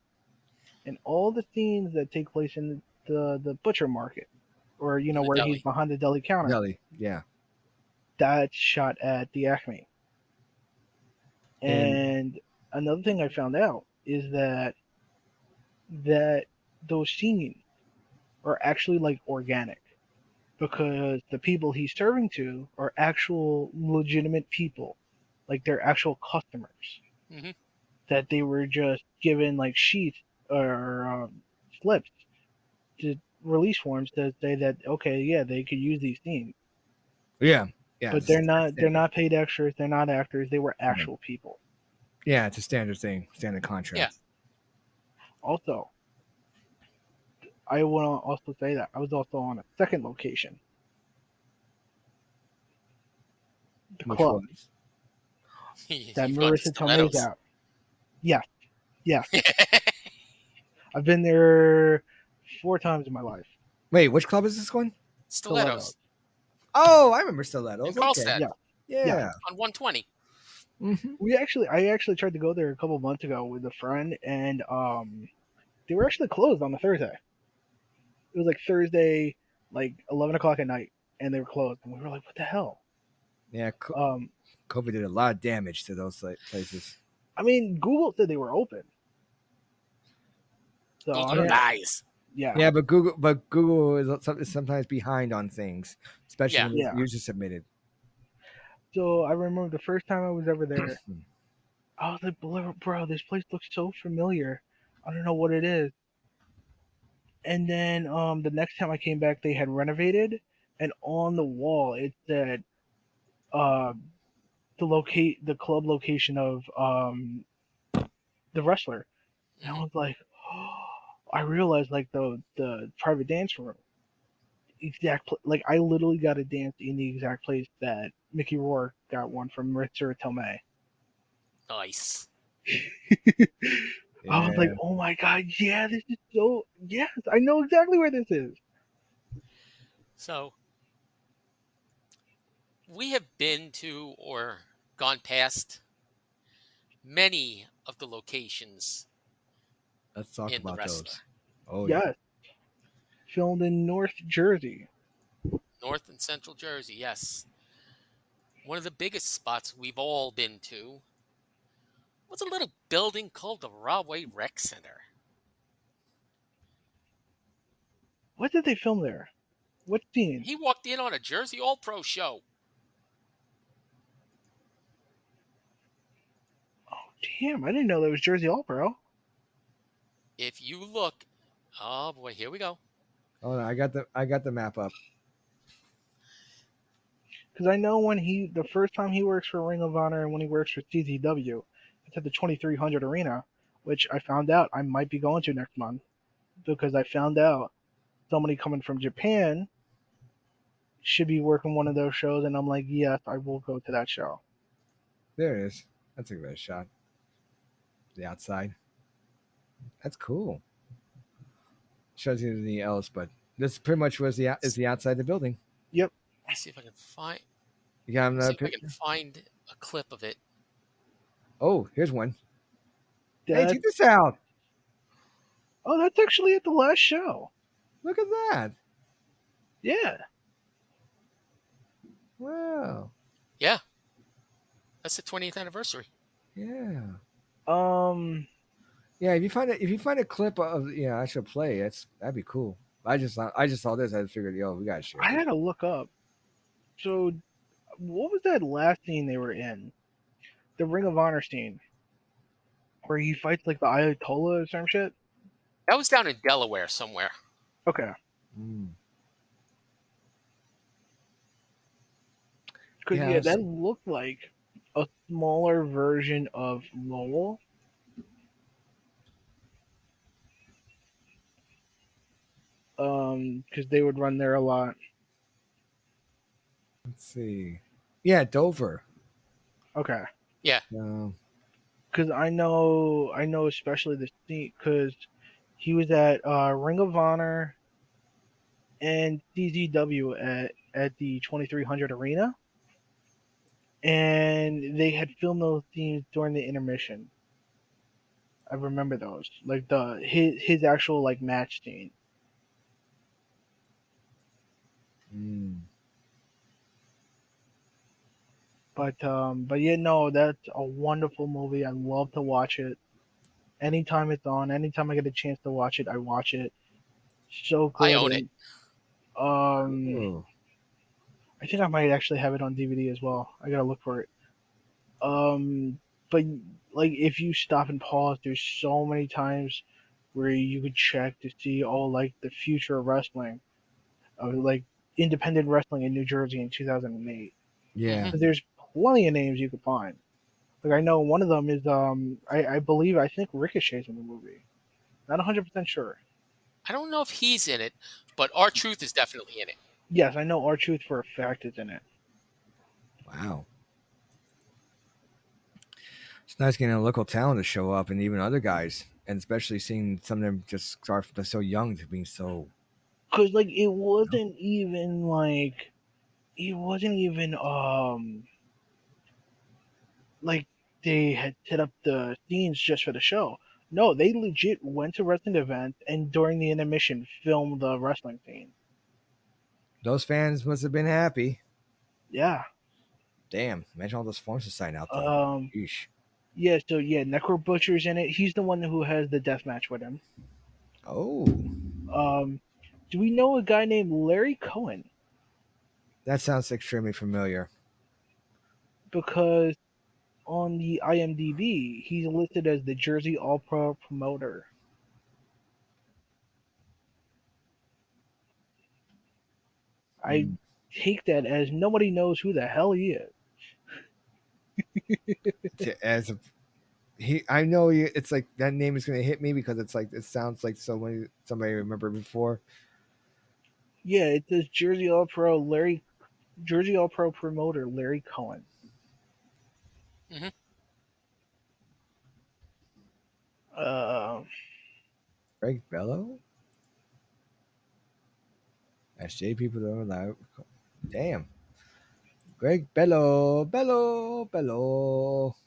and all the scenes that take place in the butcher market, or In the where he's deli. behind the deli counter, Deli. Yeah. that's shot at the Acme. And And another thing I found out is that those scenes are actually like organic. because the people he's serving to are actual legitimate people, like they're actual customers Hmm. that they were just given like sheets or slips to release forms to say that okay, yeah, they could use these scenes, Yeah, yeah, but it's they're standard. not paid extras, they're not actors, they were Yeah, actual people. yeah, it's a standard thing, standard Yeah. contract. Also, I want to also say that I was also on a second location, the Which club was that You've gone to Marissa Tomei's Stilettos. at. Yes, yes, I've been there 4 times in my life. wait, which club is this one? Stilettos. Stilettos Oh, I remember in Stilettos. Okay, Carlstadt Yeah, yeah. yeah. on 120. I actually tried to go there a couple months ago with a friend, and they were actually closed on the Thursday. It was like Thursday, like 11 o'clock at night, and they were closed, and we were like, "What the hell?" Yeah, Um, COVID did a lot of damage to those places. I mean, Google said they were open, so I Google don't Yeah, know. lies. Yeah, yeah, but Google is sometimes behind on things, especially Yeah. when it's yeah. user submitted. So I remember the first time I was ever there, I was like, "Bro, this place looks so familiar. I don't know what it is." And then the next time I came back, they had renovated, and on the wall it said uh, the club location of the wrestler. And I Hmm. was like, oh, I realized like the private dance room, like I literally got a dance in the exact place that Mickey Rourke got one from Ritzer Tomei. Nice. I was like, Yeah, oh my god, yeah, this is so yes, I know exactly where this is. So we have been to or gone past many of the locations let's talk in The about Wrestler. those. Oh yeah, Yes, filmed in North Jersey. North and Central Jersey, yes. One of the biggest spots we've all been to was a little building called the Rahway Rec Center. What did they film there? What scene? He walked in on a Jersey All Pro show. Damn, I didn't know that was Jersey All Pro. If you look, oh boy, here we go. oh no, I got the map up. Because I know when the first time he works for Ring of Honor and when he works for CZW, it's at the 2300 Arena, which I found out I might be going to next month because I found out somebody coming from Japan should be working one of those shows, and I'm like, yes, I will go to that show. There it is. That's a good shot. The outside. That's cool. Shows you anything else, but this pretty much was is the outside of the building. Yep. Let me see if I can find. You got See another if I can picture? find a clip of it. Oh, here's one. Hey, That check this out. oh, that's actually at the last show. Look at that. Yeah. Wow. Yeah, that's the 20th anniversary. Yeah. Um, Yeah, if you find a clip of I should play. That'd be cool. I just saw this. I figured, we gotta share I this. had to look up. So, what was that last scene they were in? The Ring of Honor scene where he fights like the Ayatollah or some shit. That was down in Delaware somewhere. Okay. Mm. Because Yeah, yeah, that looked like a smaller version of Lowell. Because they would run there a lot. let's see. Yeah, Dover. Okay. Yeah, Um, Because I know especially the scene because he was at Ring of Honor and CZW at the 2300 Arena, and they had filmed those scenes during the intermission. I remember those, like his actual like match scene. mm. But yeah, no, that's a wonderful movie. I love to watch it. Anytime it's on, anytime I get a chance to watch it, I watch it. So I good, own it. and Um, Oh, I think I might actually have it on DVD as well. I gotta look for it. But like if you stop and pause, there's so many times where you could check to see like the future of wrestling, of like independent wrestling in New Jersey in 2008. yeah. Because there's plenty of names you could find. Like I know one of them is I think Ricochet's in the movie. Not 100% sure. I don't know if he's in it, but our truth is definitely in it. Yes, I know R-Truth for a fact is in it. Wow. It's nice getting a local talent to show up and even other guys, and especially seeing some of them just start from so young to being so. Cause like it wasn't even like they had set up the scenes just for the show. No, they legit went to wrestling events and during the intermission filmed the wrestling scene. Those fans must have been happy. Yeah. Damn, imagine all those forms to sign out though. Um. Yeesh. Yeah. So yeah, Necro Butcher's in it. He's the one who has the death match with him. Oh, Um. Do we know a guy named Larry Cohen? that sounds extremely familiar. Because on the IMDb, he's listed as the Jersey All Pro promoter. I Mm, take that as nobody knows who the hell he is. As a I know it's like that name is going to hit me because it's like it sounds like somebody I remember before. Yeah, it says Jersey All Pro promoter Larry Cohen. Hmm. Uh, Greg Bello, SJ people don't allow. Damn, Greg Bello,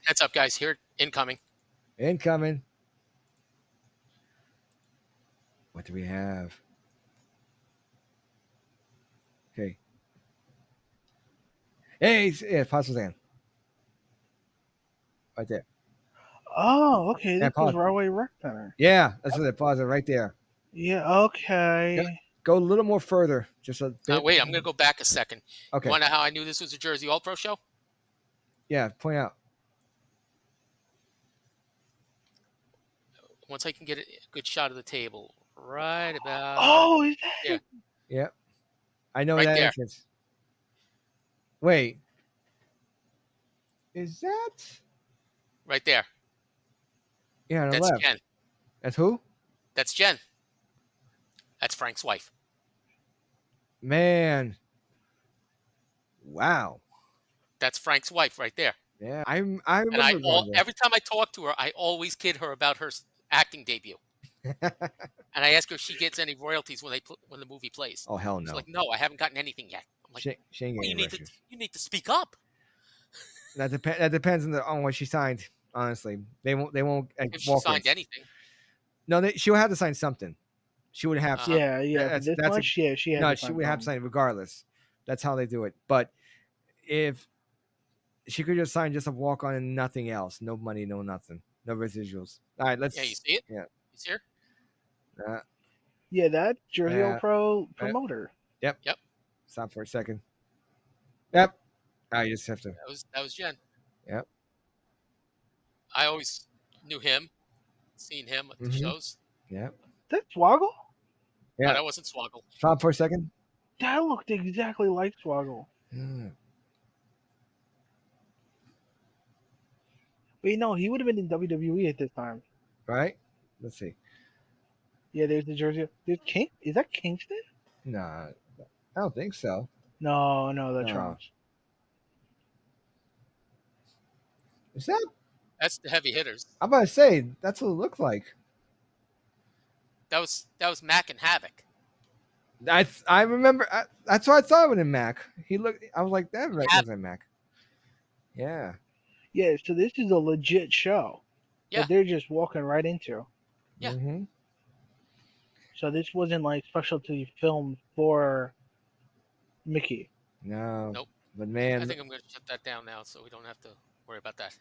Heads up, guys. Here, incoming. incoming. What do we have? Okay, hey, yeah, pause Suzanne right there. oh, okay, Yeah, this is pause. Railway Rec Center. Yeah, that's what it. Pause it right there. Yeah, Yep. okay. Go a little more further, just a bit. Wait, I'm going to go back a second. You Okay, want to know how I knew this was a Jersey All Pro show? yeah, point out. Once I can get a good shot of the table, right about Oh, is there, that? Yeah, I know right that there, entrance. Wait, is that? right there. Yeah, on the That's left. Jen. That's who? That's Jen. That's Frank's wife. Man, wow. That's Frank's wife right there. Yeah, I And remember going every time I talk to her, I always kid her about her acting debut. there. And I ask her if she gets any royalties when the movie plays. Oh hell She's no. like, "No, I haven't gotten anything yet." I'm like, She ain't "Well, getting rushes. you need to speak up. That depends on what she signed. Honestly, they won't like, If she signed walk-ins. anything." No, she would have to sign something. She would have Uh-huh. Yeah, yeah. For this that's a much, yeah, she had no. to She sign would have to something. sign it regardless. That's how they do it. But if she could just sign just a walk on and nothing else, no money, no nothing, no residuals. All right, Yeah, you let's see it? yeah. You see her? Uh, Yeah, that Jersey All uh, Pro uh, promoter. yep. Yep. Stop for a second. Yep. I just have to. That was Jen. Yep. I always knew him, seen him at the Mm-hmm. shows. Yep. That Swoggle? No, Yeah. that wasn't Swoggle. Stop for a second. That looked exactly like Swoggle. Mm, Wait, no, he would have been in WWE at this time. right. Let's see. Yeah, there's the Jersey. There's King. Is that Kingston? Nah, I don't think so. No, no, that's No. wrong. Is that? That's the heavy hitters. I'm about to say that's what it looked like. That was Mac and Havoc. I remember. That's what I thought of him, Mac. He looked. I was like, that looks like Mac. Yeah. Yeah, so this is a legit show Yeah. that they're just walking right into. Yeah. Mm-hmm. So this wasn't like specialty film for Mickey. No. Nope. But I man, think I'm going to shut that down now, so we don't have to worry about that.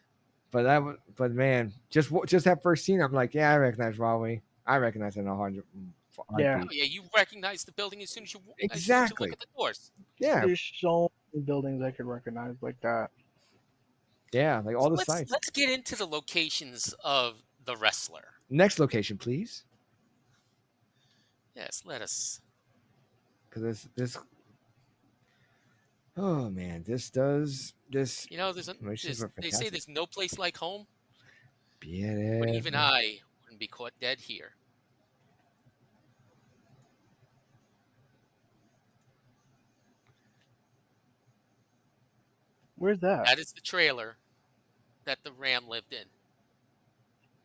but man, just that first scene, I'm like, yeah, I recognize Huawei. I recognize it 100 Yeah. Oh yeah, you recognize the building as soon as you look Exactly. at the doors. Yeah, There's so many buildings I could recognize like that. yeah, like all So the let's sites. let's get into the locations of the wrestler. Next location, please, Yes, let us. because this. Oh man, this. You know, there's a Information there's are they say fantastic. there's no place like home, but even Beautiful. I wouldn't be caught dead here. Where's that? That is the trailer that the Ram lived in.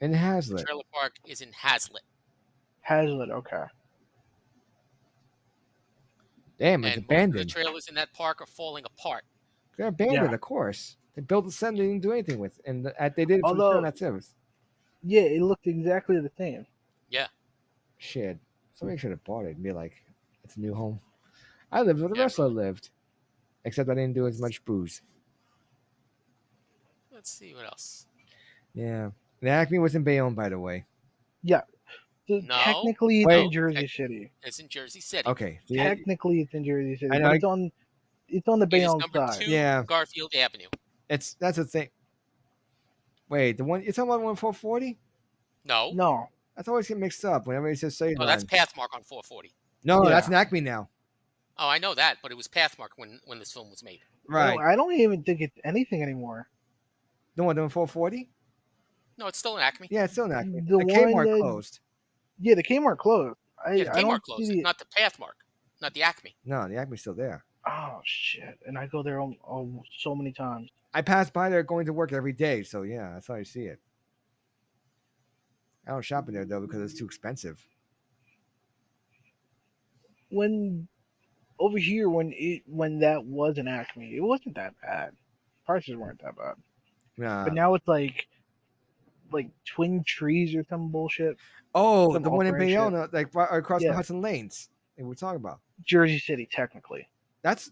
In The Hazlitt. trailer park is in Hazlitt, Hazlitt. Okay. Damn, it's and most of the abandoned. trailers in that park are falling apart. They're Yeah. abandoned, of course. They built the set and they didn't do anything with, and they did it for the show. And Although, that's it. yeah, it looked exactly the same. Yeah, Shit, somebody should have bought it and be like, it's a new home. I lived where the yeah, wrestler really. lived, except I didn't do as much booze. Let's see what else. Yeah, the Acme was in Bayonne, by the way. Yeah. So No, technically, it's Wait, in Jersey tech- City. it's in Jersey City. okay. Technically, it's in Jersey City, I know. but it's on the It is Bayonne number side. 2 Yeah, Garfield Avenue. that's the thing. Wait, the one you're talking about, 1440? No, No. That's always get mixed up whenever he says say oh, that's line. Pathmark on 440. No, that's Yeah. an Acme now. Oh, I know that, but it was Pathmark when this film was made. Right. I don't even think it's anything anymore. The one doing 440? No, it's still an Acme. Yeah, it's still an Acme. The The one Kmart that closed. yeah, the Kmart closed. Yeah, the I Kmart don't see closed, the not the Pathmark, not the Acme. No, the Acme's still there. oh shit, and I go there so many times. I pass by there going to work every day, so yeah, that's how I see it. I don't shop in there though because it's too expensive. When over here when that was an Acme, it wasn't that bad. Prices weren't that bad. But now it's like Twin Trees or some bullshit. Oh, Some the one in off-brand shit. Bayonne, like right across the Yeah. Hudson Lanes. That we're talking about. Jersey City, technically. That's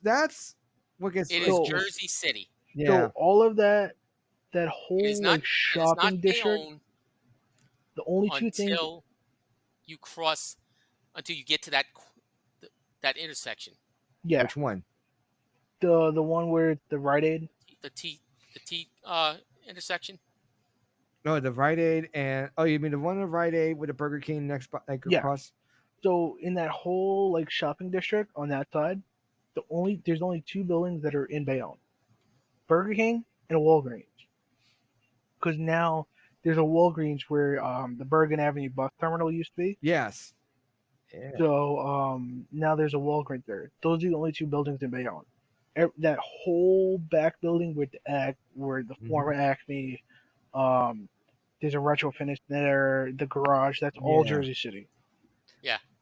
what gets. It is So- Jersey City. Yeah, So all of that It whole is not. like It is shopping not district, Bayonne the only two things until you cross, until you get to that intersection. yeah, which one? the one where it's the Rite Aid. The T intersection. No, the Rite Aid and you mean the one of Rite Aid with the Burger King next, like Yeah. across? So in that whole like shopping district on that side, there's only two buildings that are in Bayonne. Burger King and a Walgreens. Because now there's a Walgreens where the Bergen Avenue bus terminal used to be. Yes. Yeah. So now there's a Walgreens there. Those are the only two buildings in Bayonne. That whole back building with where the former Acme, there's a retro finish there, the garage. That's all Yeah. Jersey City.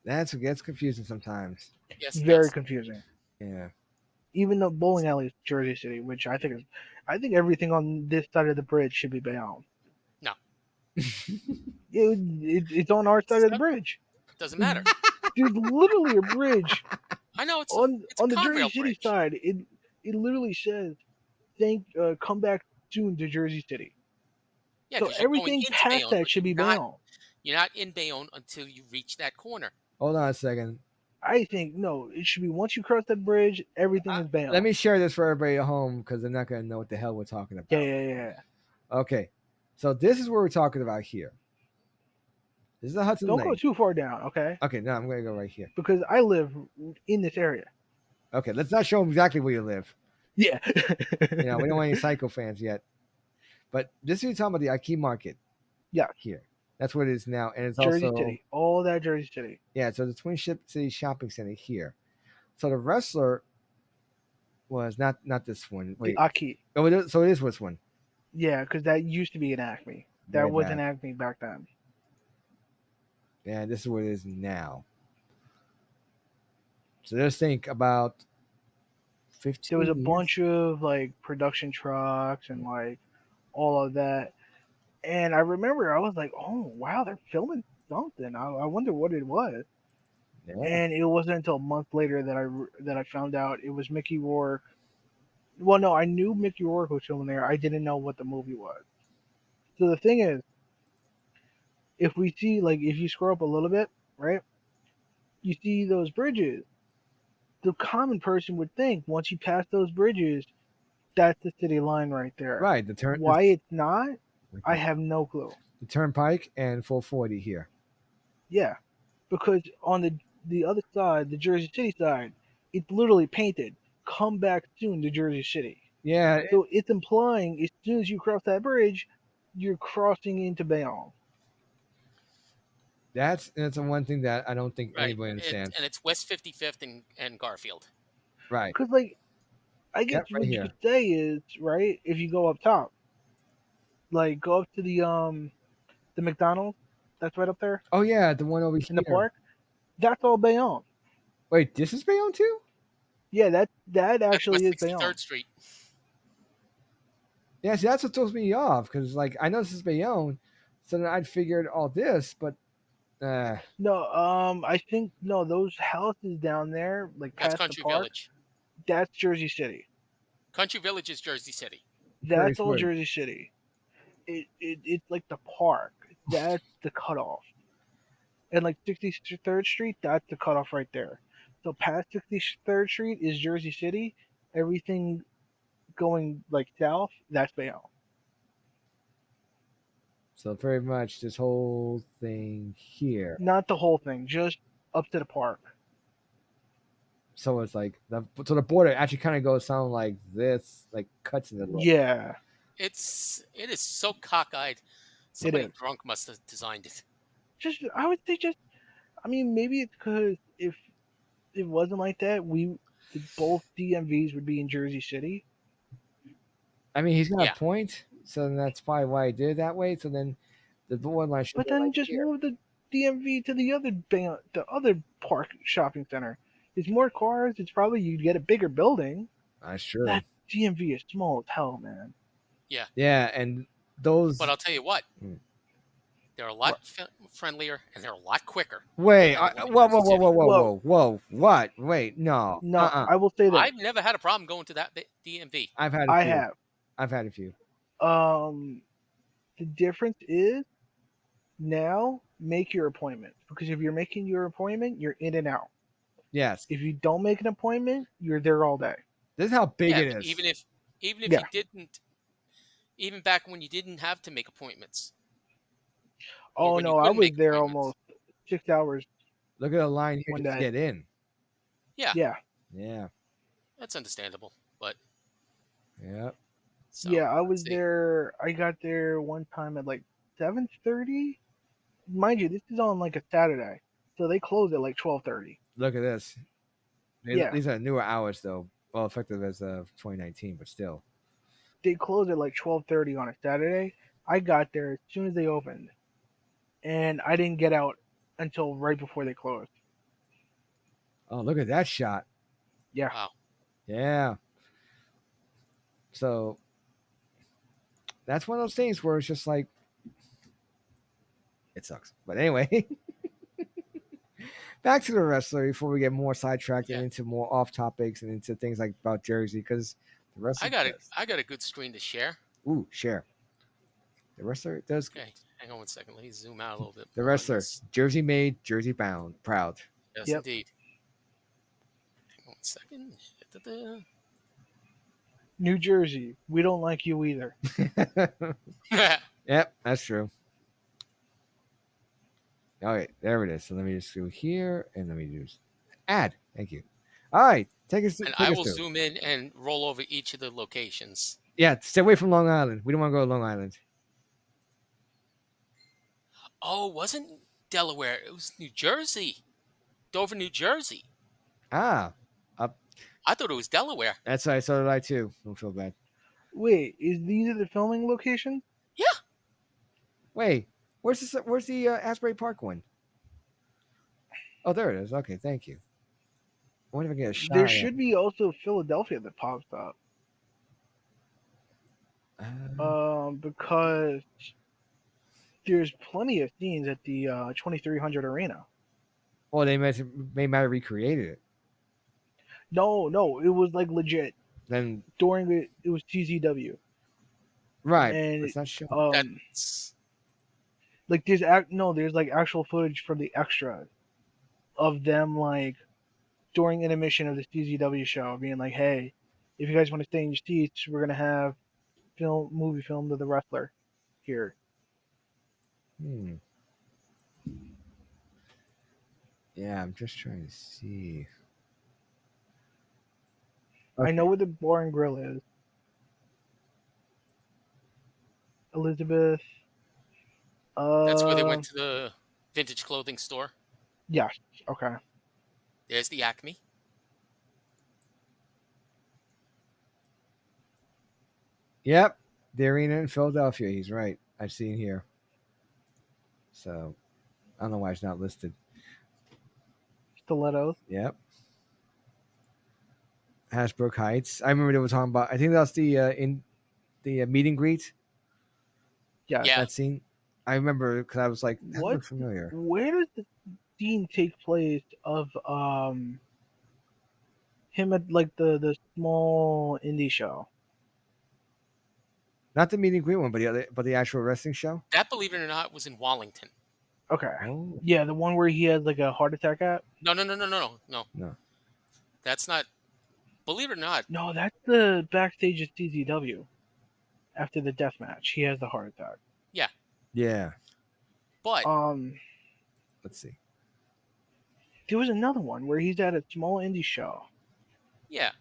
That's what gets confusing sometimes. Yes, it Very does. confusing. Yeah. Even the bowling alley is Jersey City, which I think everything on this side of the bridge should be Bayonne. No. It's on our side of the bridge. Doesn't matter. There's literally a bridge I know it's on a the Jersey Conrail City bridge. side. It literally says, come back soon to Jersey City." Yeah, So 'cause you're going everything into past Bayonne, that but should be you're not- Bayonne. You're not in Bayonne until you reach that corner. Hold on a second. I think no, it should be once you cross that bridge, everything is Bayonne. Let me share this for everybody at home because they're not going to know what the hell we're talking about. Yeah. Okay. So this is what we're talking about here. This is the Hudson Don't Lane. go too far down, okay? Okay, no, I'm going to go right here. Because I live in this area. Okay, let's not show them exactly where you live. Yeah. We don't want any psycho fans yet. But this is what you're talking about the IKEA market. Yeah. Here. That's what it is now. And it's Jersey also City. All that Jersey City. Yeah, so the Twin City Shopping Center here. So the wrestler was not this one. Wait. The Aki. Oh, so it is this one. Yeah, because that used to be an Acme. That Very was bad. an Acme back then. Yeah, this is what it is now. So just think about 15 There was a years. bunch of like production trucks and like all of that. And I remember I was like, oh wow, they're filming something. I wonder what it was. Yeah. And it wasn't until a month later that I found out it was Mickey Rourke. Well, no, I knew Mickey Rourke was filming there. I didn't know what the movie was. So the thing is, if you scroll up a little bit, right, you see those bridges. The common person would think once you pass those bridges, that's the city line right there. Right, the turn Why it's not, I okay. have no clue. The turnpike and full 40 here. Yeah, because on the other side, the Jersey City side, it's literally painted. Come back soon to Jersey City. Yeah, So it's implying as soon as you cross that bridge, you're crossing into Bayonne. that's the one thing that I don't think Right. anybody understands. It's West 55th and Garfield. Right. Because like I guess Yep, right what you here. could say is right if you go up top, like go up to the McDonald's that's right up there Oh yeah, the one over in the here. park. That's all Bayonne. Wait, this is Bayonne too? Yeah, that That's actually West is Bayonne. 63rd Street. Yeah, see, that's what throws me off because like I know this is Bayonne, so then I'd figured all this, but No, I think no, those houses down there, like That's past the Country park, Village. that's Jersey City. Country Village is Jersey City. very That's all smart. Jersey City. It's like the park. That's the cutoff. And like 63rd Street, that's the cutoff right there. So past 63rd Street is Jersey City. Everything going like south, that's Bayonne. So very much this whole thing here. Not the whole thing, just up to the park. So it's like the border actually kind of goes sound like this, like cuts in the middle. Yeah, It is so cockeyed. it Somebody is. drunk must have designed it. Just I would say just. I mean, maybe it's because if it wasn't like that, both DMVs would be in Jersey City. I mean, he's got Yeah. a point, so then that's probably why I did it that way. So then the borderline should But be like then just here. move the DMV to the other park shopping center. It's more cars. It's probably you'd get a bigger building. That's true. That DMV is small as hell, man. Yeah, and those. But I'll tell you what, Hmm. they're a lot friendlier and they're a lot quicker. Wait, than the one in whoa, Jersey whoa, whoa, City. whoa, whoa, Well- whoa, whoa, what? Wait, no, No, I will say this. I've never had a problem going to that DMV. I've had a I few. have. I've had a few. The difference is now make your appointment because if you're making your appointment, you're in and out. Yes, If you don't make an appointment, you're there all day. this is how big Yeah, it is. even if Yeah. you didn't, even back when you didn't have to make appointments. Or Oh when you no, I couldn't was make there appointments. almost 6 hours Look at the line here one just to day. get in. Yeah, Yeah, Yeah, that's understandable. But yeah. so, yeah, I was let's see. there. I got there one time at like 7:30. Mind you, this is on like a Saturday, so they close at like 12:30. Look at this. Yeah. These are newer hours though. Well, effective as of 2019, but still. They close at like 12:30 on a Saturday. I got there as soon as they opened, and I didn't get out until right before they closed. Oh, look at that shot. Yeah. Wow. Yeah. So that's one of those things where it's just like it sucks. But anyway, back to the wrestler before we get more sidetracked and Yeah. into more off topics and into things like about Jersey because the wrestler I got a good screen to share. Ooh, share. The wrestler does. Okay, hang on one second. Let me zoom out a little bit. The more on wrestler, this. Jersey made, Jersey bound, proud. Yes, Yep. indeed. Hang on one second. Da-da-da. New Jersey, we don't like you either. Yep, that's true. All right, there it is. So let me just go here and let me do add. Thank you. All right, take us. And take I us will through. zoom in and roll over each of the locations. Yeah, stay away from Long Island. We don't want to go to Long Island. Oh, it wasn't Delaware. It was New Jersey. Dover, New Jersey. Ah, I thought it was Delaware. that's right. So did I too. Don't feel bad. Wait, is these are the filming locations? Yeah. Wait, where's this? Where's the Asbury Park one? Oh, there it is. Okay, thank you. I wonder if I can get a shot. There at it. should be also Philadelphia that pops up. Because there's plenty of scenes at the 2300 Arena. Well, they might have recreated it. No, it was like legit Then during it was TZW. right, And it's not showing. That's like there's like actual footage from the extras of them like during intermission of the CZW show, being like, "Hey, if you guys want to stay in your seats, we're gonna have movie filmed of the wrestler here." Hmm. Yeah, I'm just trying to see. I know Okay. where the bar and grill is. Elizabeth. That's where they Uh, went to the vintage clothing store. yes. Okay. There's the Acme. Yep, the arena in Philadelphia. He's right. I've seen here. So I don't know why it's not listed. Stilettos. Yep. Hasbrook Heights. I remember they were talking about. I think that's the in the meet and greet, Yes. Yeah, that scene. I remember because I was like, that What? looks familiar. Where does the scene take place of him at like the small indie show? Not the meet and greet one, but the actual wrestling show. that, believe it or not, was in Wallington. Okay. Oh Yeah, the one where he had like a heart attack at. No, no, no, no, no, no, no. no. That's not. Believe it or not, No, that's the backstage at CZW after the death match. He has the heart attack. yeah. Yeah. But Um, Let's see. there was another one where he's at a small indie show. yeah,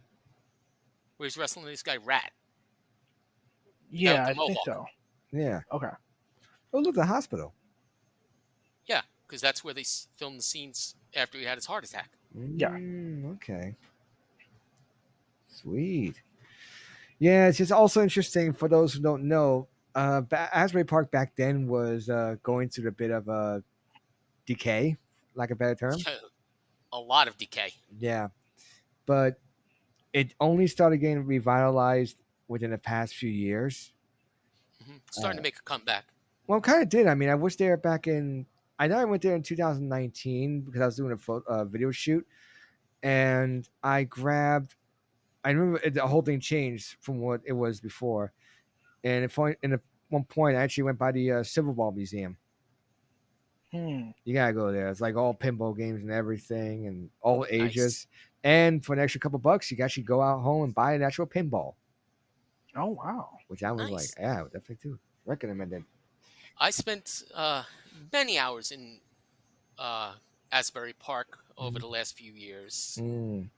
where he's wrestling this guy Rat, the guy with Yeah, the I think mohawk. so. Yeah. Okay. Oh look, the hospital. Yeah, because that's where they filmed the scenes after he had his heart attack. Yeah. Okay. Sweet. Yeah, it's just also interesting for those who don't know. Asbury Park back then was going through a bit of a decay, like a better term. A lot of decay. Yeah, but it only started getting revitalized within the past few years. Starting to make a comeback. Well, kind of did. I mean, I was there back in. I know I went there in 2019 because I was doing a video shoot, and I grabbed. I remember the whole thing changed from what it was before, and at one point, I actually went by the Civil Ball Museum. Hmm. You gotta go there. It's like all pinball games and everything, and all Nice. ages. And for an extra couple bucks, you can actually go out home and buy an actual pinball, Oh wow. which I was like, Nice. yeah, I would definitely do. Recommended. I spent many hours in Asbury Park over the last few years Mm,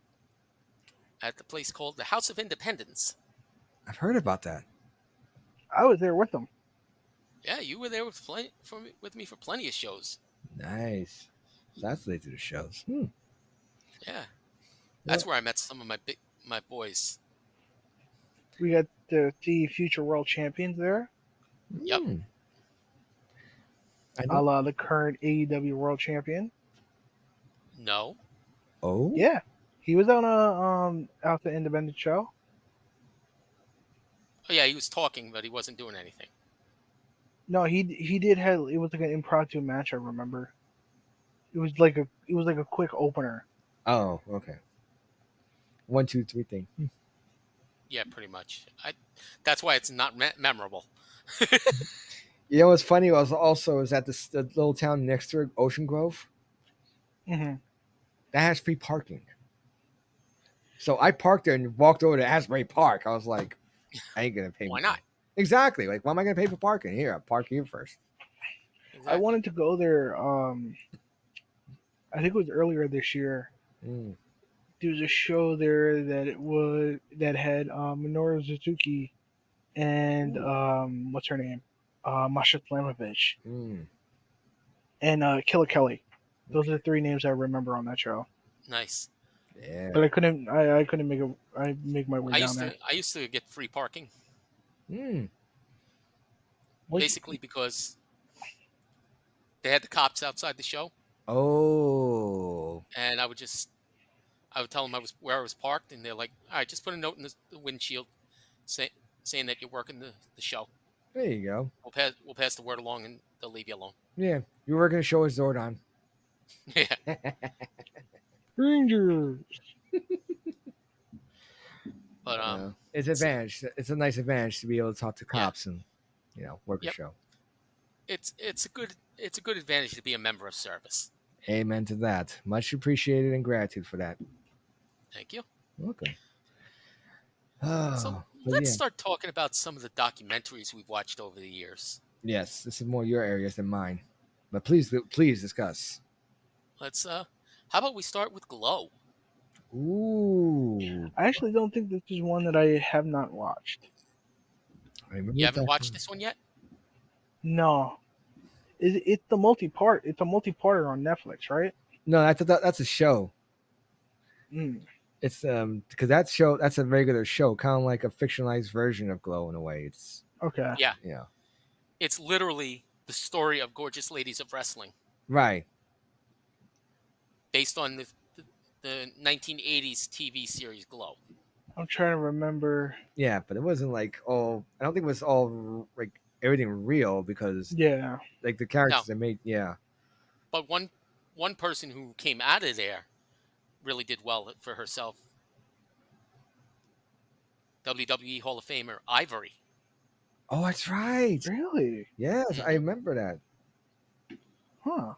at the place called the House of Independence. I've heard about that. I was there with him. Yeah, you were there with me for plenty of shows. Nice. So that's late to the shows. Yeah, Yeah. that's where I met some of my boys. We got to see future world champions there, Yep. Mm. I a know. la the current AEW world champion. No. Oh. Yeah, he was on a out the independent show. Oh yeah, he was talking, but he wasn't doing anything. No, he did have it was like an impromptu match. I remember. It was like a quick opener. Oh. Okay. 1, 2, 3 thing. Yeah, pretty much. That's why it's not memorable. You know what's funny was also is that the little town next to Ocean Grove Hmm. that has free parking. So I parked there and walked over to Asbury Park. I was like, I ain't gonna pay. Why not? Exactly. Like, why am I gonna pay for parking? Here, I'll park here first. I Exactly. wanted to go there. I think it was earlier this year. Mm. There was a show there that had Minoru Suzuki and what's her name, Masha Slamovich Mm. and Killer Kelly. Those are the three names I remember on that show. Nice. Yeah. But I couldn't make my way down there. I used to get free parking Mm. Like, basically because they had the cops outside the show, Oh. and I would tell them where I was parked, and they're like, "All right, just put a note in the windshield saying that you're working the show. There you go. We'll pass the word along, and they'll leave you alone." Yeah. You were gonna show us Zordon. Yeah. Ranger. But It's advantage. It's a nice advantage to be able to talk to yeah, cops and work a yep. show. It's a good advantage to be a member of service. Amen to that. Much appreciated and gratitude for that. Thank you. Welcome. So Oh, but let's yeah, start talking about some of the documentaries we've watched over the years. yes, this is more your areas than mine. But please discuss. How about we start with Glow? Ooh, I actually don't think this is one that I have not watched. I remember You haven't that. watched this one yet? No, it's the multi-part. It's a multi-parter on Netflix, right? No, that's a show. Mm, It's because that's a regular show, kind of like a fictionalized version of Glow in a way. It's okay. Yeah. yeah, It's literally the story of gorgeous ladies of wrestling right. based on the 1980s TV series Glow. I'm trying to remember. Yeah, but it wasn't like all. I don't think it was all like everything real because Yeah, like the No, characters they made. Yeah, but one person who came out of there really did well for herself. WWE Hall of Famer Ivory. oh, that's right. really? Yes, I Hmm. remember that. Huh.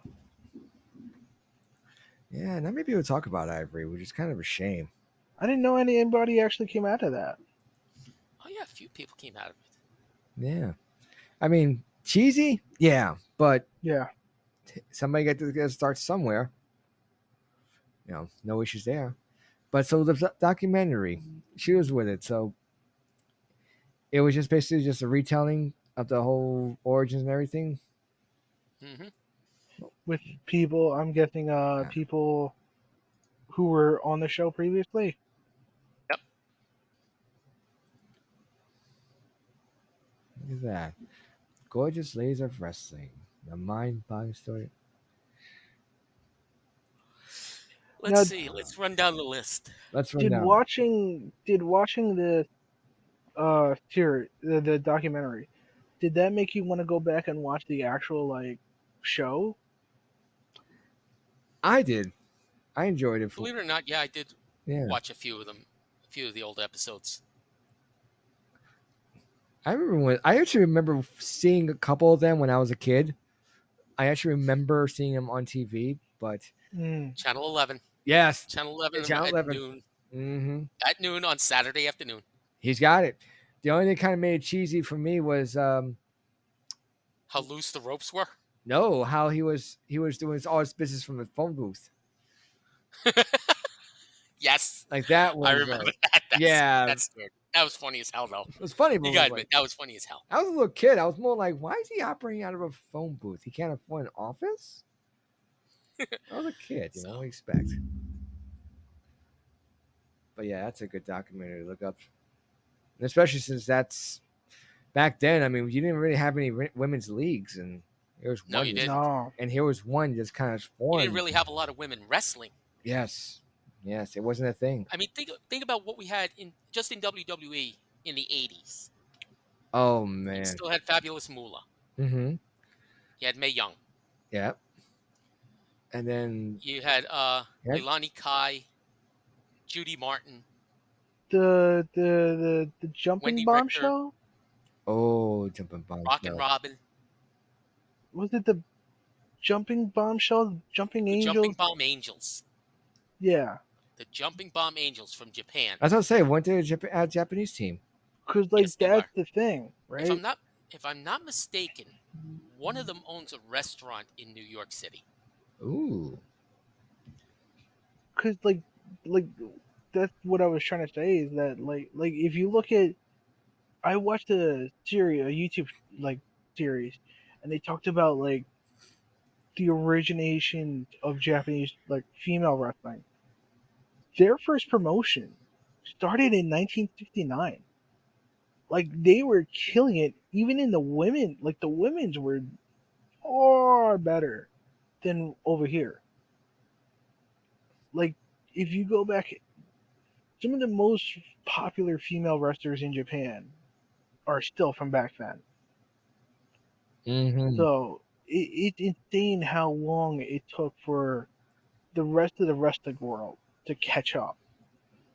Yeah, now maybe we'll talk about Ivory, which is kind of a shame. I didn't know anybody actually came out of that. Oh yeah, a few people came out of it. Yeah, I mean cheesy. Yeah, but Yeah. somebody got to start somewhere. No issues there. But so the documentary, she was with it, so it was just basically just a retelling of the whole origins and everything. Hmm. With people, I'm guessing Yeah, people who were on the show previously. Yep. look at that. Gorgeous ladies of wrestling. The mind body story. Let's Now, see. Let's run down the list. Let's run did down. watching the series, the documentary, did that make you want to go back and watch the actual like show? I did. I enjoyed it. Believe it or not, yeah, I did Yeah, watch a few of them, a few of the old episodes. I remember when I actually remember seeing a couple of them when I was a kid. I actually remember seeing them on TV, but Mm. Channel 11. yes, Channel 11 Channel at 11. noon. Mm-hmm. At noon on Saturday afternoon. He's got it. The only thing kind of made it cheesy for me was How loose the ropes were. no, how he was doing all his business from the phone booth. Yes, Like that I was remember that. yeah, That's good. That was funny as hell, though. it was funny, but You it was gotta like admit, that was funny as hell. I was a little kid. I was more like, why is he operating out of a phone booth? He can't afford an office. I was a kid, So, what do you expect? But yeah, that's a good documentary to look up, and especially since that's back then. I mean, you didn't really have any women's leagues, and there was no, one you just, didn't. No. and here was one just kind of You didn't formed. really have a lot of women wrestling. Yes, yes, it wasn't a thing. I mean, think about what we had in just in WWE in the 80s. Oh You man. still had Fabulous Moolah. Mm-hmm. You had Mae Young. Yeah. And then You had yeah. Leilani Kai, Judy Martin, The jumping Wendy bomb Richter, show? Oh, jumping bomb Rockin' show. Robin, Was it the jumping bomb show? Jumping the Jumping angels? Bomb Angels. Yeah. The Jumping Bomb Angels from Japan. That's what I say. Went to a Japanese team. Cause like Yes, they that's were. the thing, If I'm right? not if I'm not mistaken, one of them owns a restaurant in New York City. Ooh. Cause like that's what I was trying to say is that like if you look at I watched a YouTube like series, and they talked about like the origination of Japanese like female wrestling. Their first promotion started in 1969. Like they were killing it, even in the women. Like the women's were far better than over here. Like if you go back, some of the most popular female wrestlers in Japan are still from back then. Mm-hmm. So it's insane how long it took for the rest of the wrestling world to catch up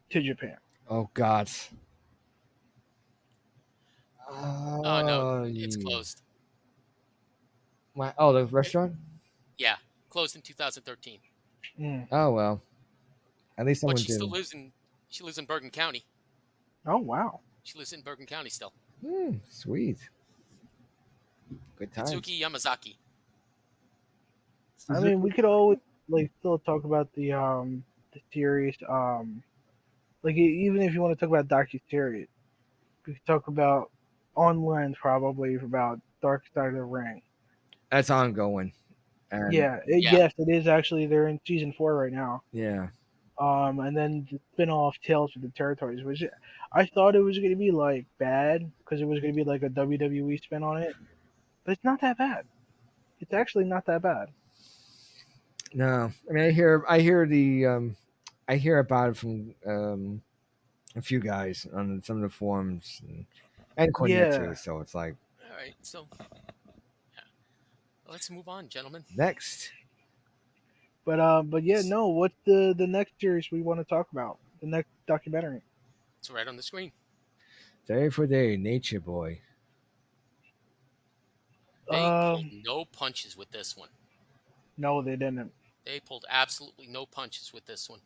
to Japan. Oh God. Oh no, Oh, it's closed. oh, the restaurant. Yeah, closed in 2013. Mm. Oh well, at least But someone did. she lives in Bergen County. Oh wow. She lives in Bergen County still. Sweet, good times. Mitsuki Yamazaki. I mean, we Suzuki. could always like still talk about the series. Like even if you want to talk about docu series, we could talk about online probably about Dark Side of the Ring. That's ongoing, and Yeah, Yeah, yes, it is actually. They're in season 4 right now. yeah, And then the spin-off Tales from the Territories, which I thought it was going to be like bad because it was going to be like a WWE spin on it, but it's not that bad. It's actually not that bad. no. I mean, I hear about it from a few guys on some of the forums and Cornet too. Yeah, So it's like all right. So let's move on, gentlemen. next but yeah, no. What's the next series we want to talk about? The next documentary? It's right on the screen. day for day, Nature Boy. They pulled Um, no punches with this one. no, they didn't. They pulled absolutely no punches with this one.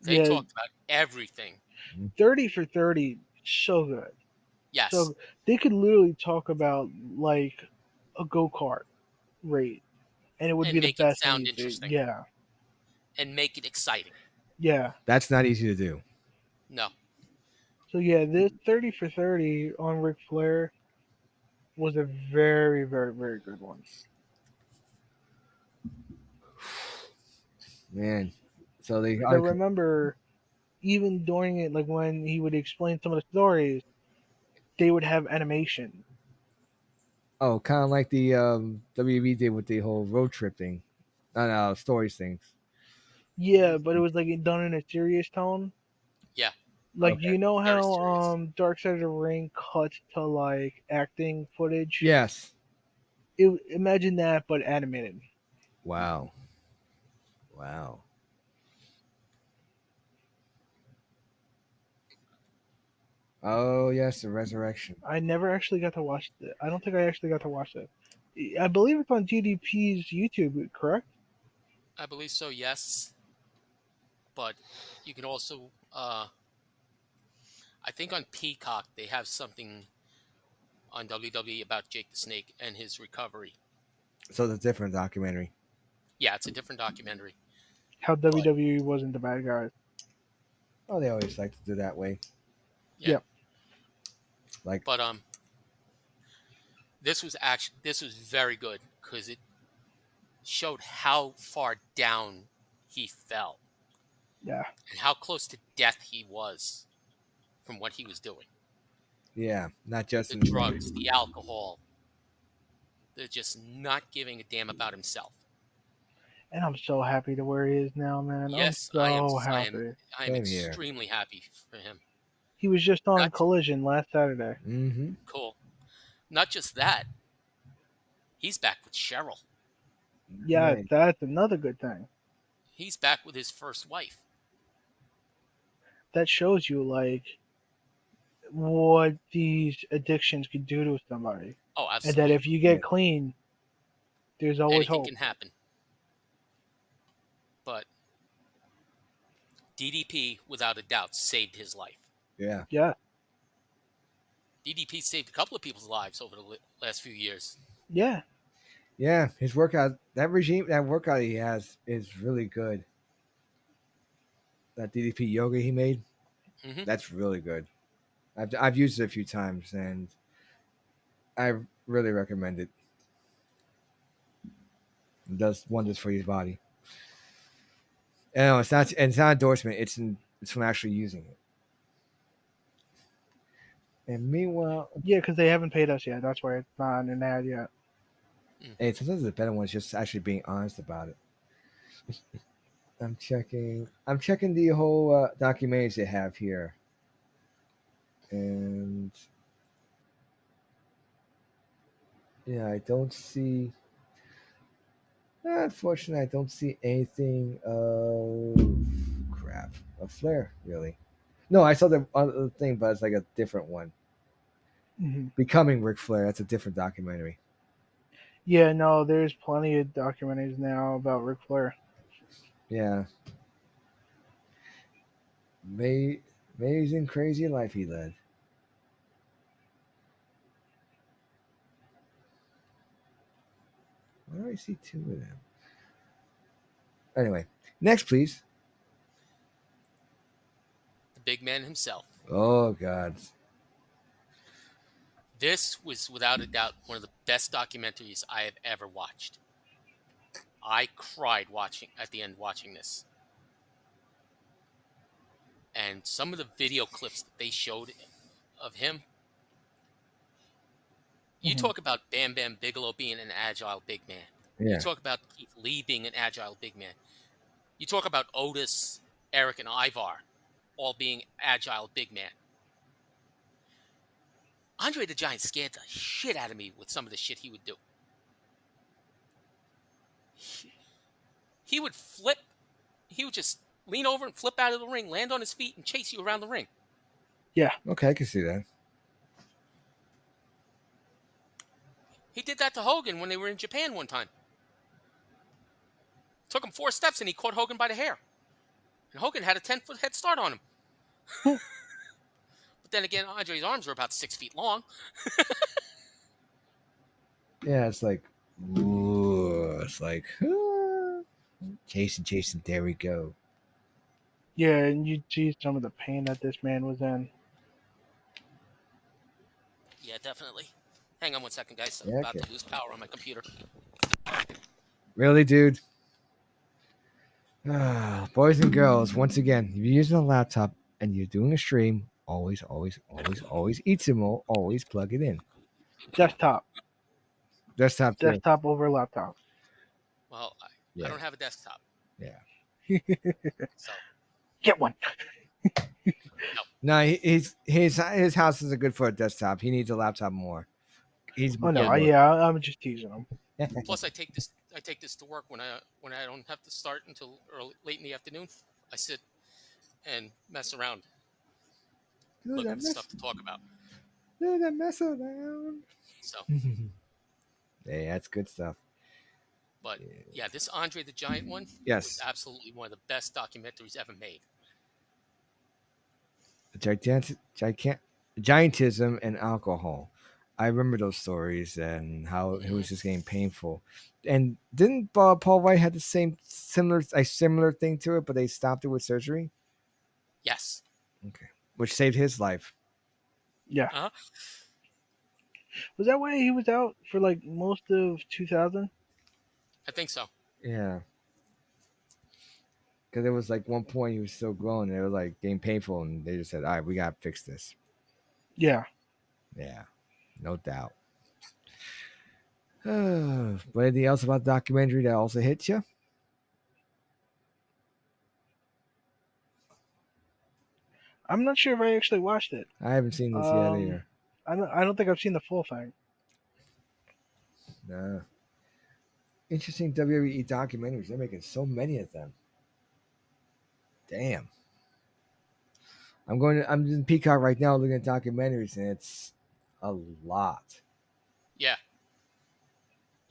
They Yeah, talked about everything. 30 for 30, so good. Yes, So they could literally talk about like a go kart race, and it would and be the make it best thing sound you see. interesting Yeah, and make it exciting. yeah. That's not easy to do. No, So yeah, this 30 for 30 on Ric Flair was a very, very, very good one. Man. So they 'Cause I remember even during it, like when he would explain some of the stories, they would have animation. oh, kind of like the WB did with the whole road trip thing, no, stories things. Yeah, but it was like done in a serious tone. yeah, Like Okay. you know very how serious. Dark Side of the Ring cuts to like acting footage. Yes. Imagine that, but animated. Wow. Wow. Oh yes, the resurrection. I never actually got to watch it. I don't think I actually got to watch it. I believe it's on GDP's YouTube, correct? I believe so. Yes, but you can also, I think on Peacock they have something on WWE about Jake the Snake and his recovery. So it's a different documentary. Yeah, it's a different documentary, How but WWE wasn't the bad guys. Oh, they always like to do that way. yeah, Yep. Like, but this was very good because it showed how far down he fell Yeah. and how close to death he was from what he was doing. yeah, not just The in the ring. drugs, the alcohol, the just not giving a damn about himself. And I'm so happy to where he is now, man. I'm Yes, so happy. I am Same here. extremely happy for him. He was just on Not Collision last Saturday. Mm-hmm. cool. Not just that, he's back with Cheryl. Yeah, Right. that's another good thing. He's back with his first wife. That shows you like what these addictions could do to somebody. Oh, And that absolutely. if you get clean, there's always Anything hope. can happen. But DDP, without a doubt, saved his life. Yeah. Yeah. DDP saved a couple of people's lives over the last few years. Yeah. Yeah. His workout, that workout he has is really good. That DDP yoga he made, Hmm. that's really good. I've used it a few times and I really recommend it. It does wonders for your body. And no, it's not endorsement. It's from actually using it. And meanwhile, Yeah, because they haven't paid us yet. That's why it's not an ad yet. hey, sometimes the better one is just actually being honest about it. I'm checking. I'm checking the whole documentaries they have here, and yeah, I don't see. Unfortunately, I don't see anything of crap of Flair really. No, I saw the other thing, but it's like a different one. Hmm. Becoming Ric Flair. That's a different documentary. Yeah, no, there's plenty of documentaries now about Ric Flair. Yeah, Ma- amazing, crazy life he led. Why do I see two of them? Anyway, next, please. The big man himself. Oh God. This was without a doubt one of the best documentaries I have ever watched. I cried watching at the end watching this. And some of the video clips that they showed of him, you Hmm. talk about Bam Bam Bigelow being an agile big man. You Yeah. talk about Keith Lee being an agile big man. You talk about Otis, Eric, and Ivar all being agile big man. Andre the Giant scared the shit out of me with some of the shit he would do. He, he would flip, he would just lean over and flip out of the ring, land on his feet, and chase you around the ring. Yeah. Okay, I can see that. He did that to Hogan when they were in Japan one time. Took him 4 steps and he caught Hogan by the hair. And Hogan had a 10-foot head start on him. But then again, Andre's arms were about 6 feet long. Yeah, it's like, ooh, it's like, Jason, Jason, there we go. Yeah, and you see some of the pain that this man was in. Yeah, definitely. Hang on one second, guys. I'm Yeah, about okay. to lose power on my computer. Really, dude? Boys and girls, once again, if you're using a laptop and you're doing a stream, always, always, always, always, Itzimo, always plug it in. Desktop. Desktop too. Desktop over laptop. Well, I Yeah, don't have a desktop. yeah. So, Get one. no. No, his house isn't good for a desktop. He needs a laptop more. He's Oh no, Yeah. more. yeah, I'm just teasing him. Plus, I take this to work when I don't have to start until late in the afternoon. I sit and mess around Do looking that for mess, stuff to talk about. do that mess around. So, Hey, that's good stuff. but yeah, this Andre the Giant one was Yes, absolutely one of the best documentaries ever made. giantism and alcohol. I remember those stories and how it Hmm. was just getting painful. And didn't Paul White had the same similar thing to it, but they stopped it with surgery? Yes. Okay, which saved his life. Yeah. Uh huh. Was that why he was out for like most of 2000? I think so. Yeah, because it was like one point he was still growing. They were like getting painful, and they just said, "All right, we gotta fix this." Yeah. Yeah, no doubt. But anything else about the documentary that also hit you? I'm not sure if I actually watched it. I haven't seen this yet Um, either. I don't think I've seen the full thing. Nah. Interesting WWE documentaries. They're making so many of them. Damn. I'm in Peacock right now looking at documentaries, and it's a lot. Yeah.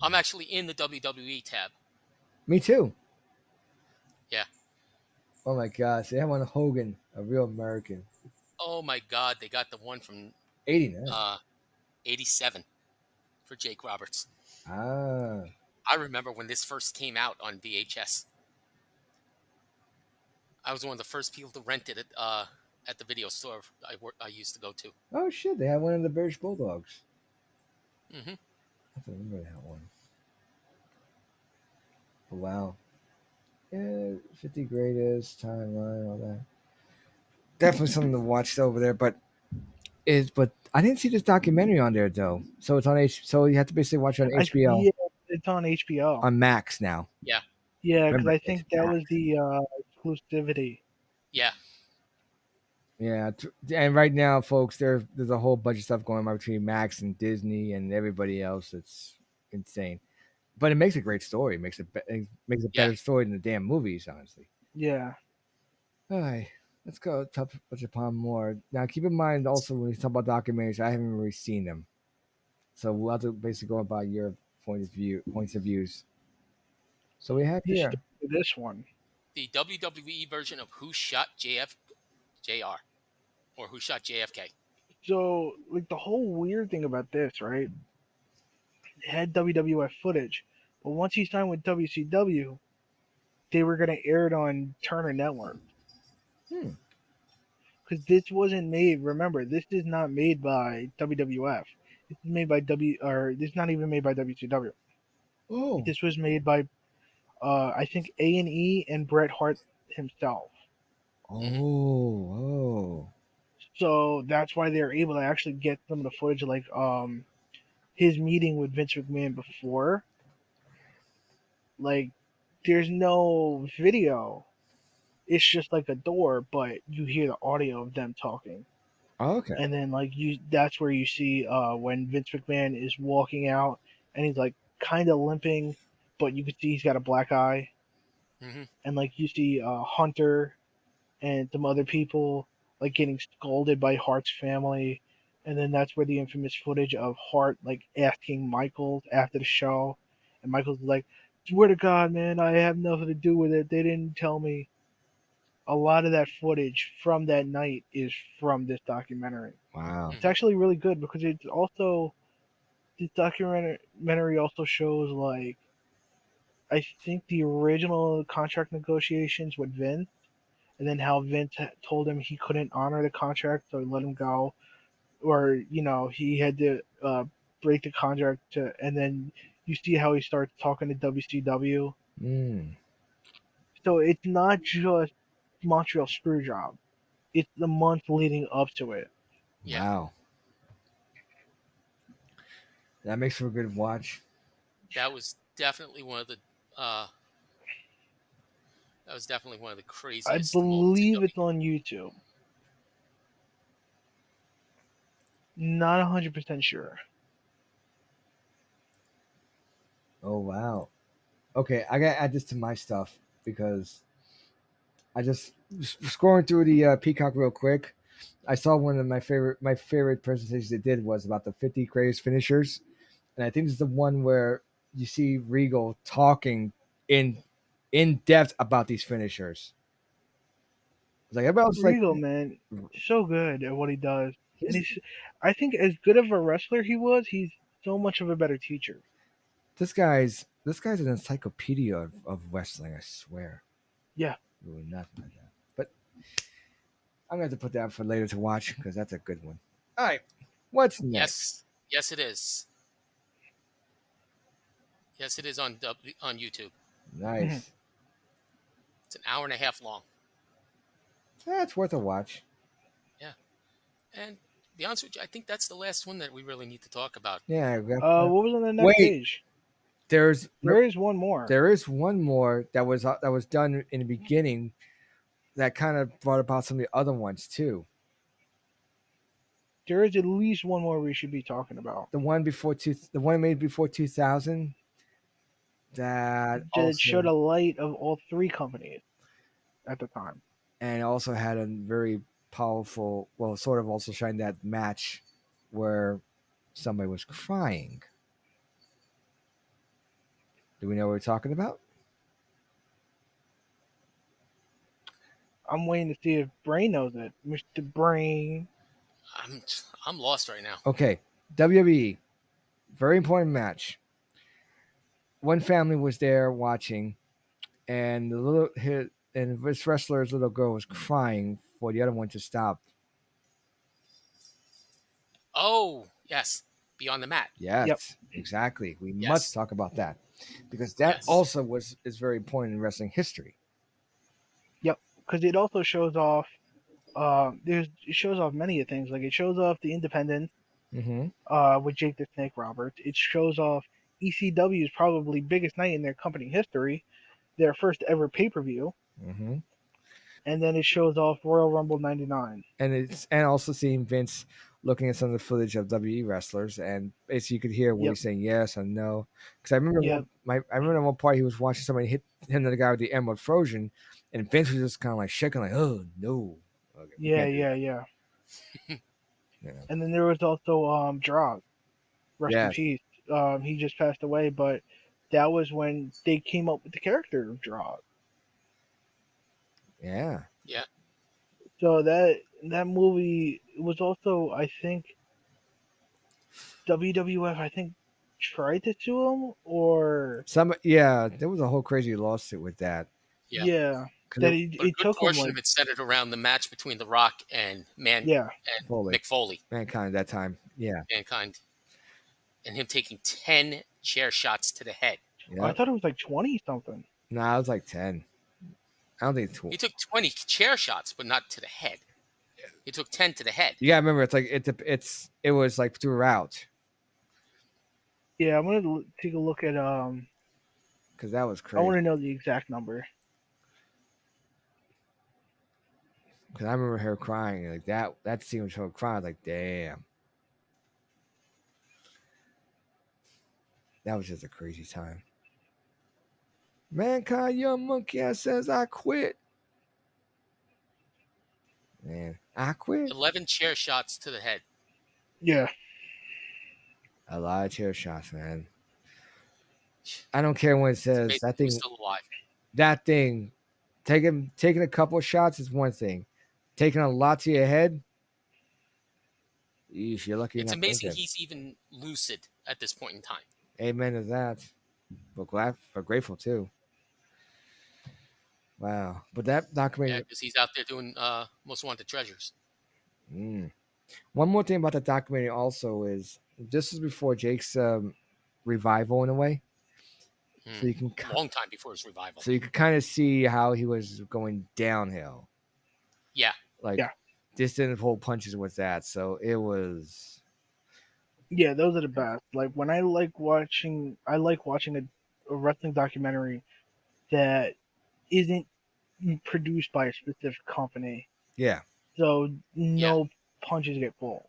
I'm actually in the WWE tab. Me too. Yeah. Oh my gosh, they have one Hogan, a real American. Oh my God, they got the one from 89. uh, '87 for Jake Roberts. Ah. I remember when this first came out on VHS. I was one of the first people to rent it at the video store I used to go to. Oh shit, they have one of the British Bulldogs. Hmm. I don't remember that one. But wow. Yeah, 50 greatest timeline, all that. Definitely something to watch over there, but I didn't see this documentary on there though. So it's on so you have to basically watch it on HBO Yeah, it's on HBO. on Max now. Yeah, Yeah, because Remember, I it's think that Max. was the exclusivity. yeah, Yeah, and right now, folks, there's a whole bunch of stuff going on between Max and Disney and everybody else. It's insane, but it makes a great story. It makes a yeah. better story than the damn movies, honestly. Yeah. All right, let's go touch upon more. Now, keep in mind also when we talk about documentaries, I haven't really seen them, so we'll have to basically go about your points of views. So we have Just here. this one. The WWE version of Who Shot JR or Who Shot JFK. So, like, the whole weird thing about this, right? It had WWF footage, but once he signed with WCW, they were going to air it on Turner Network. Hmm. Because this wasn't made. Remember, this is not made by WWF. This is made by this is not even made by WCW. Oh. This was made by, I think A&E and Bret Hart himself. Mhm. Oh. So that's why they're able to actually get some of the footage, like his meeting with Vince McMahon before. Like, there's no video. It's just like a door, but you hear the audio of them talking. Oh. Okay. And then like that's where you see when Vince McMahon is walking out and he's like kind of limping, but you can see he's got a black eye. Mhm. And like you see Hunter and some other people like getting scolded by Hart's family. And then that's where the infamous footage of Hart like asking Michaels after the show, and Michaels is like, "Swear to God, man, I have nothing to do with it. They didn't tell me." A lot of that footage from that night is from this documentary. Wow. It's Mhm. actually really good because it's also this documentary also shows like I think the original contract negotiations with Vince, and then how Vince told him he couldn't honor the contract, so he let him go, or he had to break the contract to, and then you see how he starts talking to WCW. Mm. So it's not just Montreal Screwjob; it's the month leading up to it. Yeah, Wow. That makes for a good watch. that was definitely one of the uh, that was definitely one of the I craziest moments in believe W. it's on YouTube. Not 100% sure. Oh wow. Okay, I gotta add this to my stuff because I just scrolling through the Peacock real quick. I saw one of my favorite presentations they did was about the 50 greatest finishers, and I think this is the one where you see Regal talking in in depth about these finishers. It's like everybody else, like Regal, man, so good at what he does, and he's, I think, as good of a wrestler he was, he's so much of a better teacher. this guy's an encyclopedia of wrestling. I swear, Yeah. really nothing like that. But I'm gonna have to put that for later to watch because that's a good one. All right, what's next? Yes, yes, it is. Yes, it is on on YouTube. Mhm. Nice. It's an hour and a half long. That's worth a watch. Yeah, and to be honest with you, I think that's the last one that we really need to talk about. Yeah. What was on the next Wait, page? there's There is one more. there is one more that was done in the beginning that kind of brought about some of the other ones too. There is at least one more we should be talking about. The one made before 2000 that That showed also a light of all three companies at the time. and also had a very powerful, well, sort of also showing that match where somebody was crying. Do we know what we're talking about? I'm waiting to see if Brain knows it. Mr. Brain. I'm I'm lost right now. Okay, WWE, very important match. One family was there watching, and the little hit and this wrestler's little girl was crying for the other one to stop. Oh, yes, Beyond the Mat. Yep. Yes, exactly. We must Yes, talk about that because that yes. also was is very important in wrestling history. Yep. Because it also shows off. It shows off many things. Like it shows off the independence Mm-hmm. with Jake the Snake Roberts. It shows off ECW's probably biggest night in their company history, their first ever pay per view, Mm-hmm. and then it shows off Royal Rumble '99. And also seeing Vince looking at some of the footage of WWE wrestlers, and basically you could hear what Yep. he's saying yes and no. Because I remember Yep. I remember one part he was watching somebody hit him the guy with the Emerald Frozen, and Vince was just kind of like shaking, like, "Oh no, okay, we Yeah. can't do Yeah. that." Yeah. You know? And then there was also Draw. Rest in Yes, peace. He just passed away, but that was when they came up with the character of Draw. Yeah. Yeah. So that movie was also, I think, WWF. I think tried to sue him, or There was a whole crazy lawsuit with that. Yeah. yeah, 'Cause that But a it good took him portion like of it centered around the match between The Rock and yeah. Foley. Mick Foley, Mankind at that time. Yeah. Mankind, and him taking 10 chair shots to the head. I Yep. thought it was like 20 something. Nah, it was like 10. I don't think it's He took 20 chair shots, but not to the head. He took 10 to the head. You gotta remember, it was like throughout Yeah, I'm gonna take a look at because that was I want crazy. to know the exact number. Because I remember her crying like that. That scene was her crying like, damn, that was just a crazy time. Mankind, young monkey ass says I quit. Man, I quit. 11 chair shots to the head. Yeah, A lot of chair shots, man. I don't care when it It's says amazing that he was thing. still alive. That thing, taking a couple of shots is one thing. Taking a lot to your head, you're lucky you're It's not amazing thinking. he's even lucid at this point in time. Amen to that. But grateful too. Wow. But that Yeah, documentary. because he's out there doing Most Wanted Treasures. Mm. One more thing about the documentary also is this is before Jake's revival in a way, so you can Long time before his revival. kind of see how he was going downhill. Yeah. Like Yeah. this didn't pull punches with that, so it was. yeah, those are the best. Like when I like watching a wrestling documentary that isn't produced by a specific company, Yeah, so Yeah. no punches get pulled.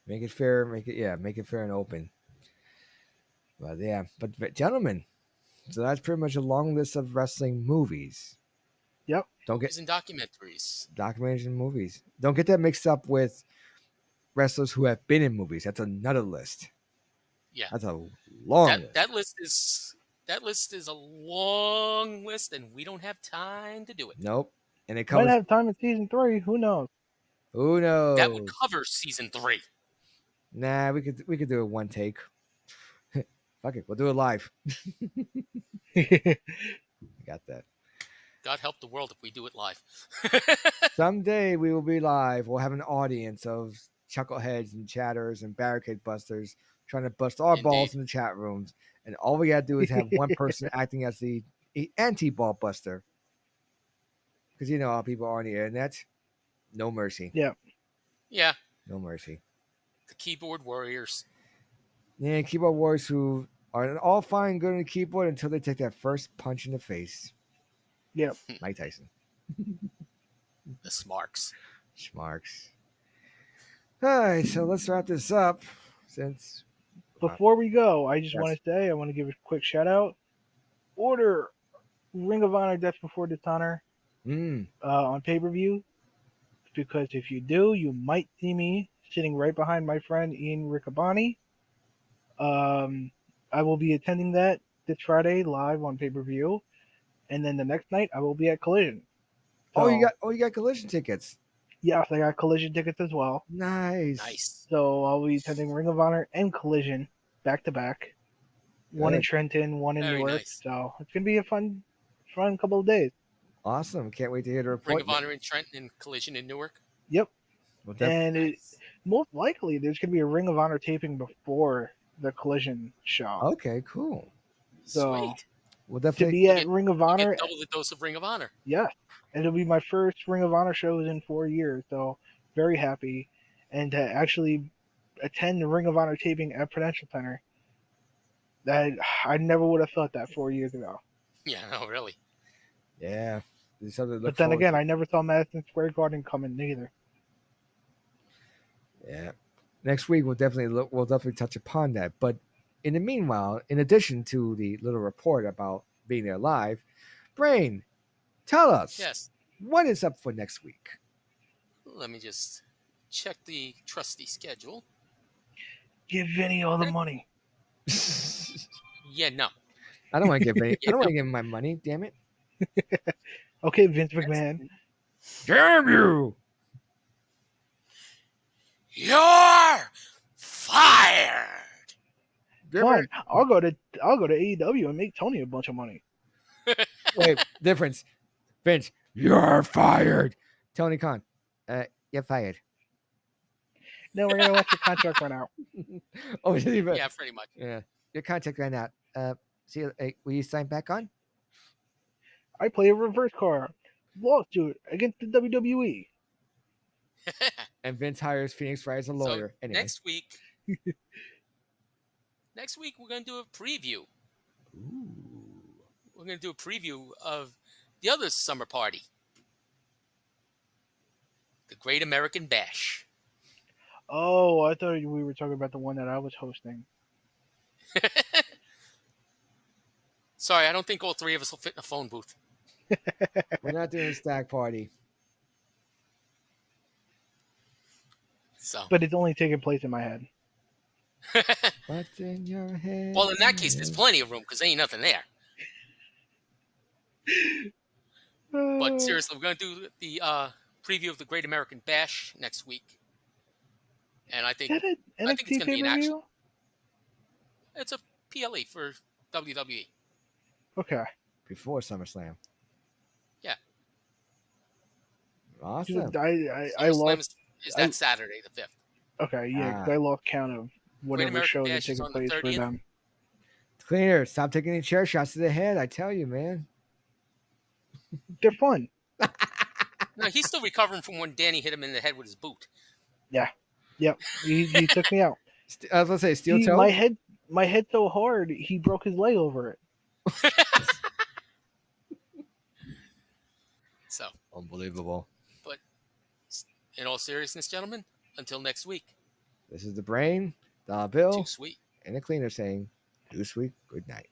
make it fair. Make it fair and open. But yeah, but gentlemen, so that's pretty much a long list of wrestling movies. Yep. Don't get Movies and documentaries. documentaries and movies. Don't get that mixed up with wrestlers who have been in movies. That's another list. Yeah. That's a long list. That list is a long list, and we don't have time to do it. Nope. And it Might covers. have time in season 3. Who knows? Who That would knows? cover season 3. Nah, we could do it one take. Fuck it, we'll do it live. Got that. God help the world if we do it live. Someday we will be live. We'll have an audience of chuckleheads and chatters and barricade busters trying to bust our balls Indeed. in the chat rooms. And all we gotta do is have one person acting as the anti-ball buster. Because you know how people are on the internet. No mercy. Yeah. Yeah, No mercy. the keyboard warriors. Yeah, keyboard warriors who are all fine and good on the keyboard until they take that first punch in the face. Yep. Mike Tyson. The Smarks. Schmarks. All right, so let's wrap this up. Since Before we go, I just Yes. want to say I want to give a quick shout out. Order Ring of Honor Death Before Dishonor on pay per view, because if you do, you might see me sitting right behind my friend Ian Riccaboni. I will be attending that this Friday live on pay per view, and then the next night I will be at Collision. So, you got collision tickets. yes, I got Collision tickets as well. Nice. Nice. So I'll be attending Ring of Honor and Collision back to back. One in Good. Trenton, one in Very Newark. nice. So it's gonna be a fun couple of days. Awesome. Can't wait to hear the report. Ring of Honor in Trenton and Collision in Newark. Yep. Well, And Nice. most likely there's gonna be a Ring of Honor taping before the Collision show. okay, cool. So- Sweet. We'll To definitely. be at get- Ring of You Honor, get double the dose of Ring of Honor. yes. And it'll be my first Ring of Honor shows in 4 years, so very happy. And to actually attend the Ring of Honor taping at Prudential Center, that I never would have thought that 4 years ago. Yeah, no, really. Yeah. There's something to But look then forward again, to. I never saw Madison Square Garden coming neither. Yeah. Next week we'll definitely touch upon that. But in the meanwhile, in addition to the little report about being there live, Brain, tell us Yes. what is up for next week. Let me just check the trusty schedule. Give Vinny all the money. Yeah, no. I don't want to give any. Yeah, I don't want no. to give him my money. Damn it! Okay, Vince That's- McMahon. Damn you! You're fired. Damn Fine, it! I'll go to AEW and make Tony a bunch of money. Wait, difference. Vince, you're fired. Tony Khan, you're fired. No, we're gonna let your contract run out. Oh, Yeah, pretty much. yeah. Your contract ran out. See, will you sign back on? I play a reverse card lawsuit against the WWE. And Vince hires Phoenix Fry as a So lawyer. Anyway. next week we're gonna do a preview. Ooh. We're gonna do a preview of the other summer party, the Great American Bash. Oh, I thought we were talking about the one that I was hosting. Sorry, I don't think all three of us will fit in a phone booth. We're not doing a stag party. So, But it's only taking place in my head. What's in your head? well, in that case, there's plenty of room because there ain't nothing there. But seriously, we're gonna do the preview of the Great American Bash next week, and I Is think that an I think it's NXT gonna be pay an per action. view? It's a PLE for WWE. Okay. Before SummerSlam. Yeah. Awesome. Dude, I SummerSlam lost. is that Saturday, the 5th. Okay, yeah, 'cause Ah. I lost count of whatever American shows are Bash is taking on the place for 30th. them. Cleaner, stop taking any chair shots to the head. I tell you, man. They're fun. No, he's still recovering from when Danny hit him in the head with his boot. Yep, he took me out. I was gonna say steel See, toe. my head so hard he broke his leg over it. So, Unbelievable. but in all seriousness, gentlemen, until next week, This is the brain, the Bill, too sweet. and the cleaner saying, "Too sweet. Good night."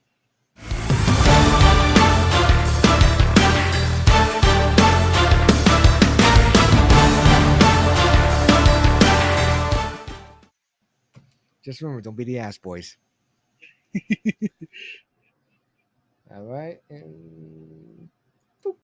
Just remember, don't be the ass boys. All right, and